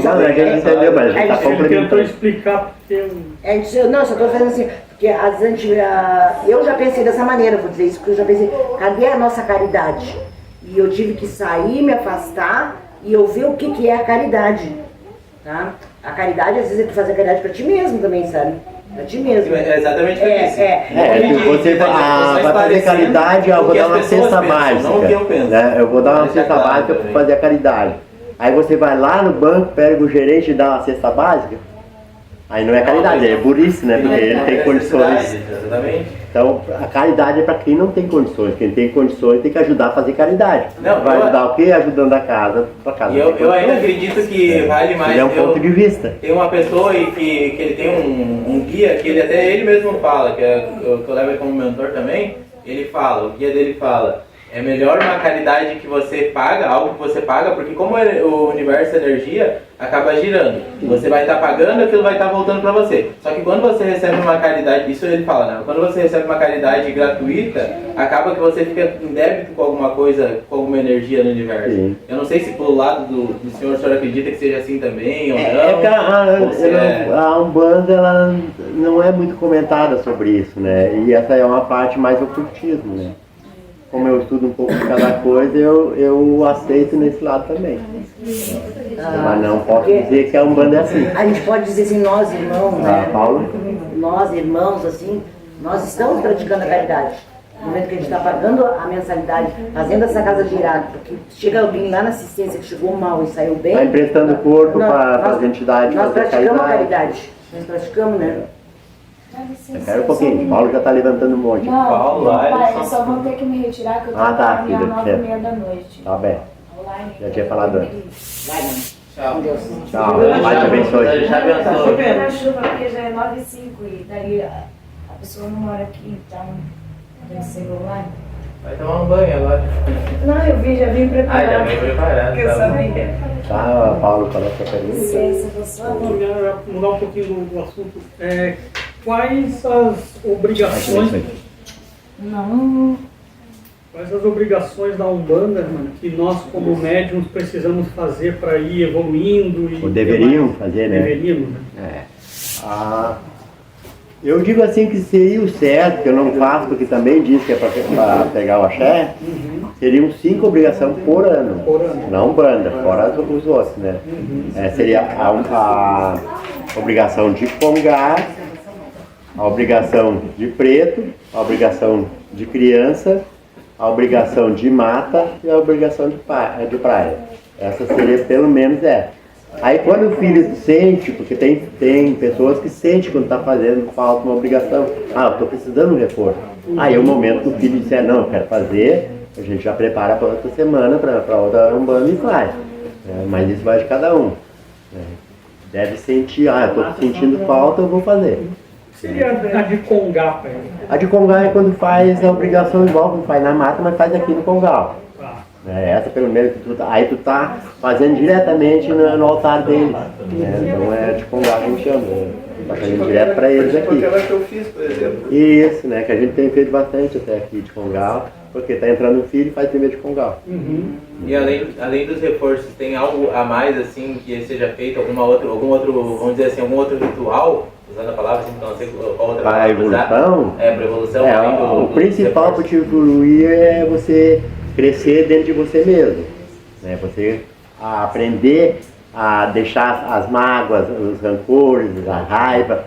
Só a gente entendeu, mas a gente está complementando. Tentou explicar porque... Não, só estou fazendo assim, porque eu já pensei dessa maneira, vou dizer isso, porque eu já pensei, cadê a nossa caridade? E eu tive que sair, me afastar e eu ver o que é a caridade. Tá? A caridade, às vezes, é tu fazer caridade para ti mesmo também, sabe? Pra ti mesmo. É exatamente o que eu disse. Você vai fazer caridade, eu vou dar uma cesta básica. Eu vou dar uma cesta básica para fazer a caridade. Aí você vai lá no banco, pega o gerente e dá uma cesta básica. Aí não é caridade, é burrice, né? Porque ele tem condições. Exatamente. Então, a caridade é para quem não tem condições. Quem tem condições tem que ajudar a fazer caridade. Vai ajudar o quê? Ajudando a casa, para casa. Eu ainda acredito que vale mais. É um ponto de vista. Tem uma pessoa que ele tem um guia que ele mesmo fala, que eu levo como mentor também. Ele fala, o guia dele fala: é melhor uma caridade que você paga, algo que você paga, porque como o universo é energia, acaba girando. Você vai estar pagando, aquilo vai estar voltando para você. Só que quando você recebe uma caridade, isso ele fala, né? Quando você recebe uma caridade gratuita, acaba que você fica em débito com alguma coisa, com alguma energia no universo. Sim. Eu não sei se pelo lado do senhor, o senhor acredita que seja assim também ou não. A Umbanda, ela não é muito comentada sobre isso, né? E essa é uma parte mais ocultismo, né? Como eu estudo um pouco de cada coisa, eu aceito nesse lado também. Mas não posso dizer que a Umbanda é assim. A gente pode dizer assim, nós irmãos, né? Paulo? Nós irmãos, assim, nós estamos praticando a caridade. No momento que a gente está pagando a mensalidade, fazendo essa casa girar, porque chega alguém lá na assistência que chegou mal e saiu bem... Está emprestando o corpo para as entidades. Nós praticamos a caridade. Nós praticamos, né? Espera um pouquinho, Paulo já está levantando um monte. Não, Paulo, pai, eu só vou ter que me retirar, que eu tenho uma reunião às 9h30 da noite. Tá bem. Já tinha falado antes. Vai, mãe. Tchau. Deus. Tchau. Pai te abençoe. Eu na chuva, porque já é 9h05 e daí a pessoa não mora aqui, então tem celular. Vai tomar um banho agora. Não, já vim preparado. Já vim preparado. Porque eu sabia. Tá, Paulo, qual é a sua pergunta? Licença, pessoal. Vou mudar um pouquinho do assunto. Quais as obrigações... Não. Quais as obrigações da Umbanda, mano, que nós como médiums precisamos fazer para ir evoluindo? Ou deveriam fazer, né? Deveríamos, né? Eu digo assim que seria o certo, que eu não faço, porque também diz que é para pegar o axé, seriam 5 obrigações por ano. Não banda, fora os outros, né? Seria a obrigação de congar, a obrigação de preto, a obrigação de criança, a obrigação de mata e a obrigação de praia. Essa seria pelo menos Aí quando o filho sente, porque tem pessoas que sentem quando está fazendo falta uma obrigação, eu estou precisando de um reforço. Aí é o momento que o filho disser, não, eu quero fazer, a gente já prepara para outra semana, para outra umbanda e faz. Mas isso vai de cada um. Deve sentir, eu estou sentindo falta, eu vou fazer. Seria a de congar, pai? A de congar é quando faz a obrigação igual, quando faz na mata, mas faz aqui no congal. Essa pelo menos aí tu tá fazendo diretamente no altar deles. Então é de congar que a gente chama. Tá fazendo direto para eles aqui. Aquela que eu fiz, por exemplo. Isso, né? Que a gente tem feito bastante até aqui de congal, porque tá entrando um filho e faz primeiro de congal. E além dos reforços, tem algo a mais assim que seja feito, algum outro, vamos dizer assim, algum outro ritual? Usando a palavra assim, não sei qual outra palavra. Para a evolução? Para a evolução. O principal para te evoluir é você crescer dentro de você mesmo, né? Você aprender a deixar as mágoas, os rancores, a raiva,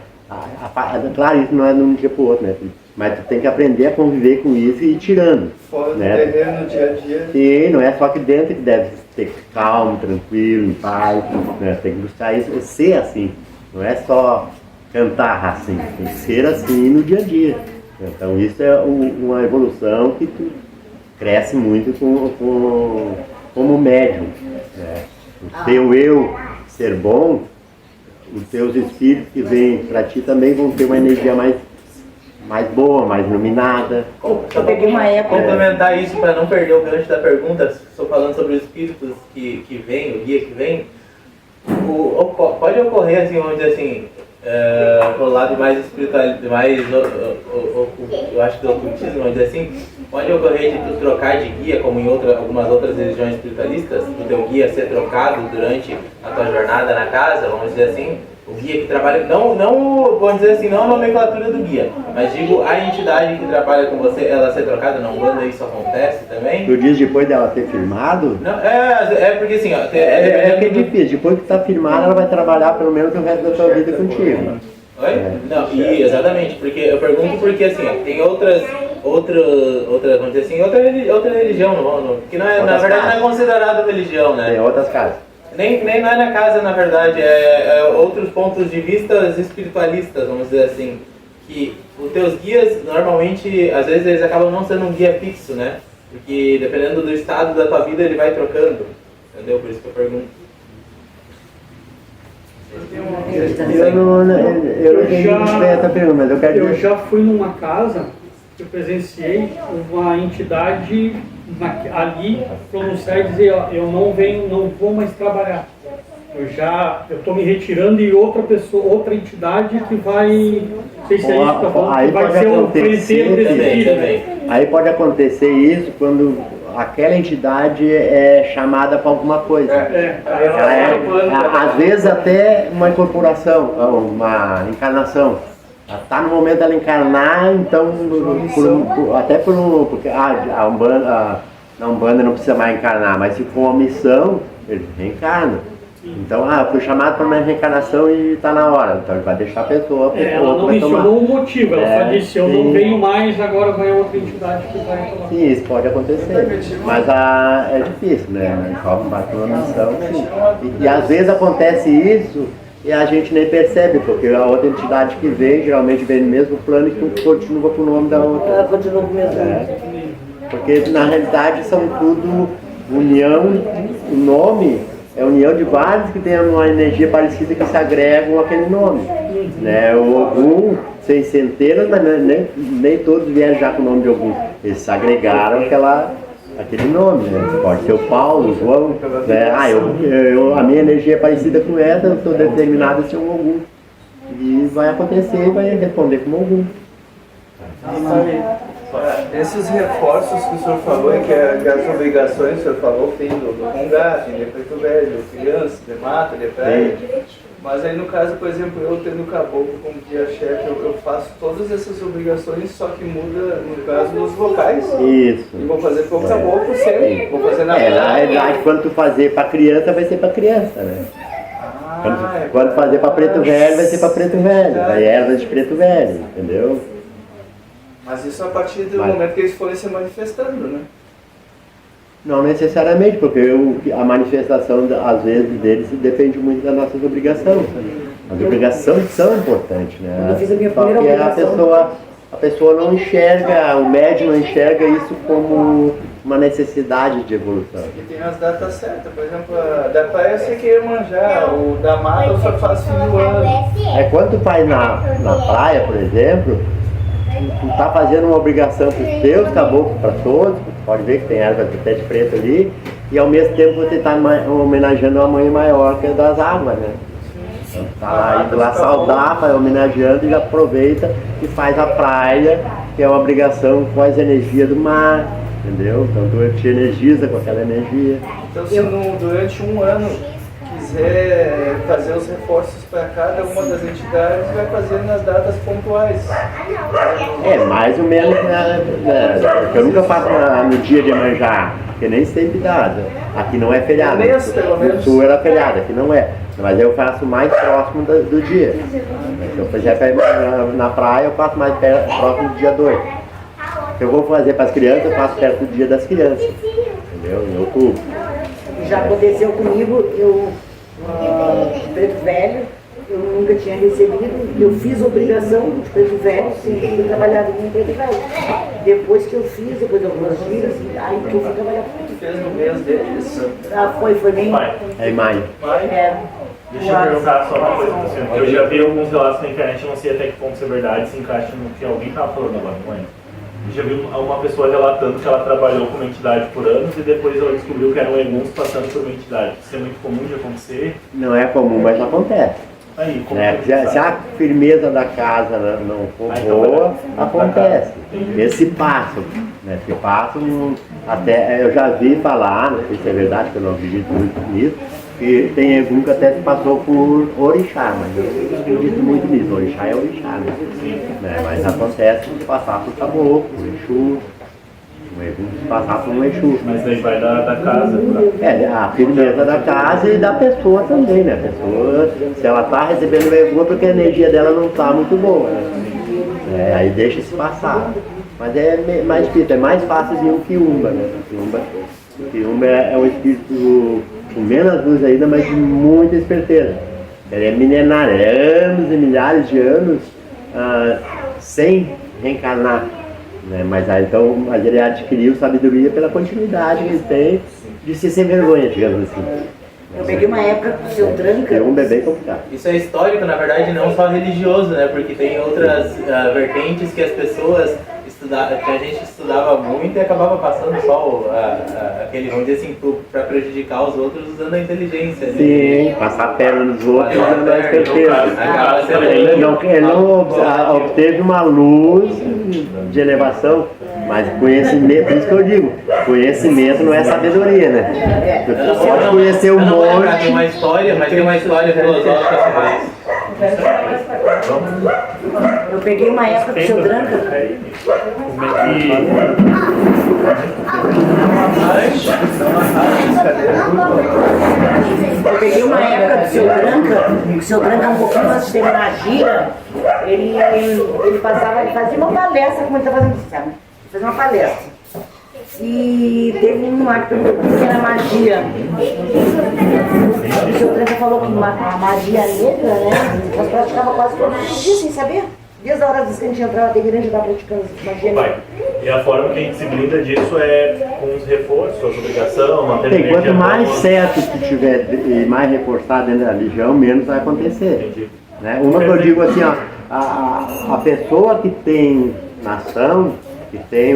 claro, isso não é de um dia para o outro, né? Mas tu tem que aprender a conviver com isso e ir tirando. Fora né? do terreno, no dia a dia. Sim, não é só que dentro que deve ter calmo, tranquilo, em paz, né? Tem que buscar isso, ser assim, não é só cantar assim, tem que ser assim no dia a dia. Então isso é uma evolução que tu cresce muito como médium. Né? O teu eu ser bom, os teus espíritos que vêm para ti também vão ter uma energia mais boa, mais iluminada. Eu peguei uma época. Complementar isso para não perder o gancho da pergunta, estou falando sobre os espíritos que vêm, o guia que vem. Pode ocorrer, assim, vamos dizer assim, o lado mais espiritual, eu acho que do ocultismo, vamos dizer assim, pode ocorrer de tu trocar de guia, como em algumas outras religiões espiritualistas, o teu guia ser trocado durante a tua jornada na casa, vamos dizer assim, o guia que trabalha, não, vamos dizer assim, não a nomenclatura do guia, mas digo, a entidade que trabalha com você, ela ser trocada na Umbanda, isso acontece também? Tu diz depois dela ter firmado? Não, porque assim, ó, que é difícil, depois que está firmada, ela vai trabalhar pelo menos o resto da tua vida contigo. Oi? Não, exatamente, porque eu pergunto porque assim, ó, tem outra, vamos dizer assim, outra religião, que não é, na verdade não é considerada religião, né? Tem outras casas. Nem não é na casa, na verdade, outros pontos de vista espiritualistas, vamos dizer assim, que os teus guias, normalmente, às vezes eles acabam não sendo um guia fixo, né? Porque dependendo do estado da tua vida, ele vai trocando, entendeu? Por isso que eu pergunto. Eu já fui numa casa que eu presenciei uma entidade ali pronunciar e dizer, ó, eu não vou mais trabalhar. Eu estou me retirando e outra entidade que vai, não sei se é isso que tá falando, que vai ser o fregueiro desse filho, né? Aí pode acontecer isso quando aquela entidade é chamada para alguma coisa. Às vezes até uma incorporação, uma encarnação. Está no momento dela encarnar, então porque a Umbanda não precisa mais encarnar, mas se for uma missão, ele reencarna. Então, fui chamado para uma reencarnação e está na hora. Então ele vai deixar a pessoa. Ela não mencionou o motivo, ela só disse, eu não venho mais, agora vai outra entidade que vai falar. Sim, isso pode acontecer. Mas é difícil, né? Só vai para uma missão, sim. E às vezes acontece isso e a gente nem percebe, porque a outra entidade que vem, geralmente vem no mesmo plano e continua com o nome da outra. Ela continua com o mesmo nome. Porque na realidade são tudo união, o nome é a união de vários que têm uma energia parecida que se agregam àquele nome. Né? O Ogum, tem centenas, mas nem todos vieram já com o nome de Ogum. Eles se agregaram aquele nome, né? Pode ser o Paulo, o João. Né? A minha energia é parecida com essa, eu estou determinado a ser um Ogum. E vai acontecer e vai responder como Ogum. Esses reforços que o senhor falou, que as obrigações que o senhor falou, tem do congá, tem de preto velho, criança, de mata, de praia. Mas aí no caso, por exemplo, eu tendo caboclo como guia-chefe, eu faço todas essas obrigações, só que muda, no caso, nos vocais. Isso. E vou fazer pro caboclo sempre, vou fazer na na realidade, quando tu fazer pra criança, vai ser pra criança, né? Quando fazer pra preto velho, vai ser pra preto velho. Vai erva de preto velho, entendeu? Mas isso a partir do momento que eles forem se manifestando, né? Não necessariamente, porque a manifestação, às vezes, deles depende muito das nossas obrigações. As obrigações são importantes, né? Quando eu fiz a minha Só primeira que obrigação, a pessoa não enxerga, o médium não enxerga isso como uma necessidade de evolução. E tem as datas certas, por exemplo, da praia eu sei que ia manjar, o da mata eu só faço fim do ano. Quando tu faz na praia, por exemplo, tu tá fazendo uma obrigação para os teus caboclos, para todos, pode ver que tem ervas de pé de preto ali, e ao mesmo tempo você está homenageando a mãe maior que é das águas, né? Então, tá indo lá saudar, vai homenageando e já aproveita e faz a praia, que é uma obrigação com as energias do mar, entendeu? Então tu te energiza com aquela energia. Então se durante um ano quiser fazer os reforços para cada uma das entidades, vai fazer nas datas pontuais. Mais ou menos, né? Eu nunca faço no dia de Iemanjá, porque nem sempre dá. Aqui não é feriado. No sul era feriado, aqui não é. Mas eu faço mais próximo do dia. Se eu fizer na praia, eu faço mais próximo do dia 2. Se eu vou fazer para as crianças, eu faço perto do dia das crianças. Entendeu? Em outubro. Já aconteceu comigo, Preto Velho, eu nunca tinha recebido, eu fiz obrigação de Preto Velho, sem ter trabalhado com Preto Velho. Depois que eu fiz, depois de algumas dias, aí que eu fui trabalhar com Preto Velho. Fez no mês deles? Foi bem. É em maio. Deixa eu perguntar só uma coisa pra você. Eu já vi alguns relatos na internet, não sei até que ponto isso é verdade, se encaixa no que alguém estava falando agora, não é? Eu já vi uma pessoa relatando que ela trabalhou com uma entidade por anos e depois ela descobriu que eram eguns passando por uma entidade. Isso é muito comum de acontecer? Não é comum, mas acontece. Aí, como se a firmeza da casa não for boa, acontece. Esse passo, né? Esse passo, até eu já vi falar, não sei se é verdade, porque eu não acredito muito nisso, que tem egum que até passou por orixá, mas eu não acredito muito nisso. Orixá é orixá, né? Mas acontece de passar por caboclo, por exu, um egum de passar por um exu. Mas daí vai da casa. A firmeza da casa e da pessoa também, né? A pessoa, se ela está recebendo o egum, porque a energia dela não está muito boa, né? Aí deixa se passar. Mas é mais difícil, é mais fácil de um quiumba, né? O quiumba é um espírito com menos luz ainda, mas de muita esperteza. Ele é milenário, é anos e milhares de anos sem reencarnar. Né? Mas ele adquiriu sabedoria pela continuidade que ele tem de ser sem vergonha, digamos assim. Eu peguei uma época com o seu tranca. É um bebê complicado. Isso é histórico, na verdade, não só religioso, né? Porque tem outras vertentes que as pessoas que a gente estudava muito e acabava passando só aquele, vamos dizer assim, para prejudicar os outros usando a inteligência. Sim, né? Passar a perna nos outros usando a esperteza. Ele não obteve uma luz de elevação, mas conhecimento, por isso que eu digo, conhecimento não é sabedoria, né? Você pode conhecer um monte. Tem uma história, mas tem uma história filosófica sobre isso. Eu peguei uma época com o seu tranca. Eu peguei uma época do seu tranca, o seu tranca um pouquinho antes de terminar a gira, ele fazia uma palestra, como ele está fazendo isso, sabe? Ele fazia uma palestra. E teve um ar que era magia. O seu tranca falou que a magia negra, né? Nós praticávamos quase todos os dias sem saber. Desde a hora que a gente entrava na igreja, já estava praticando magia negra. E a forma que a gente se blinda disso é com os reforços, suas obrigações, manter energia. Quanto mais certo tu tiver e mais reforçado dentro da religião, menos vai acontecer. Né? Uma que eu digo assim, ó, a pessoa que tem nação, que tem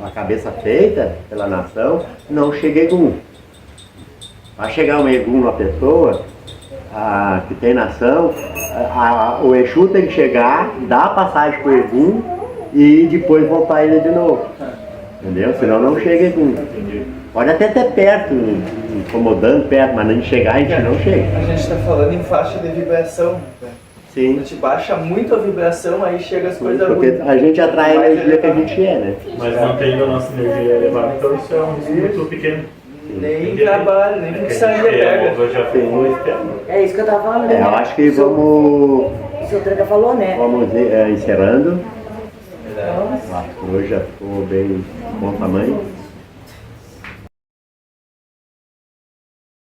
a cabeça feita pela nação, não chega egum. Vai chegar um egum na pessoa que tem nação, o Exu tem que chegar, dar a passagem para o egum e depois voltar ele de novo. Entendeu? Senão não chega egum. Pode até ter perto, incomodando perto, mas nem chegar a gente não chega. A gente está falando em faixa de vibração. Né? A Sim. gente baixa muito a vibração, aí chega as coisas Porque ruins. a gente atrai a Mais energia que a elevado. gente é, né? Mas mantendo a nossa energia elevada, então isso é um risco muito pequeno. Nem trabalho, nem fixaria pega. Eu já fui externo. É isso que eu tava falando. É, eu acho que vamos, O seu Tranca falou, né? vamos encerrando. Verdade. Acho que hoje já ficou bem bom tamanho.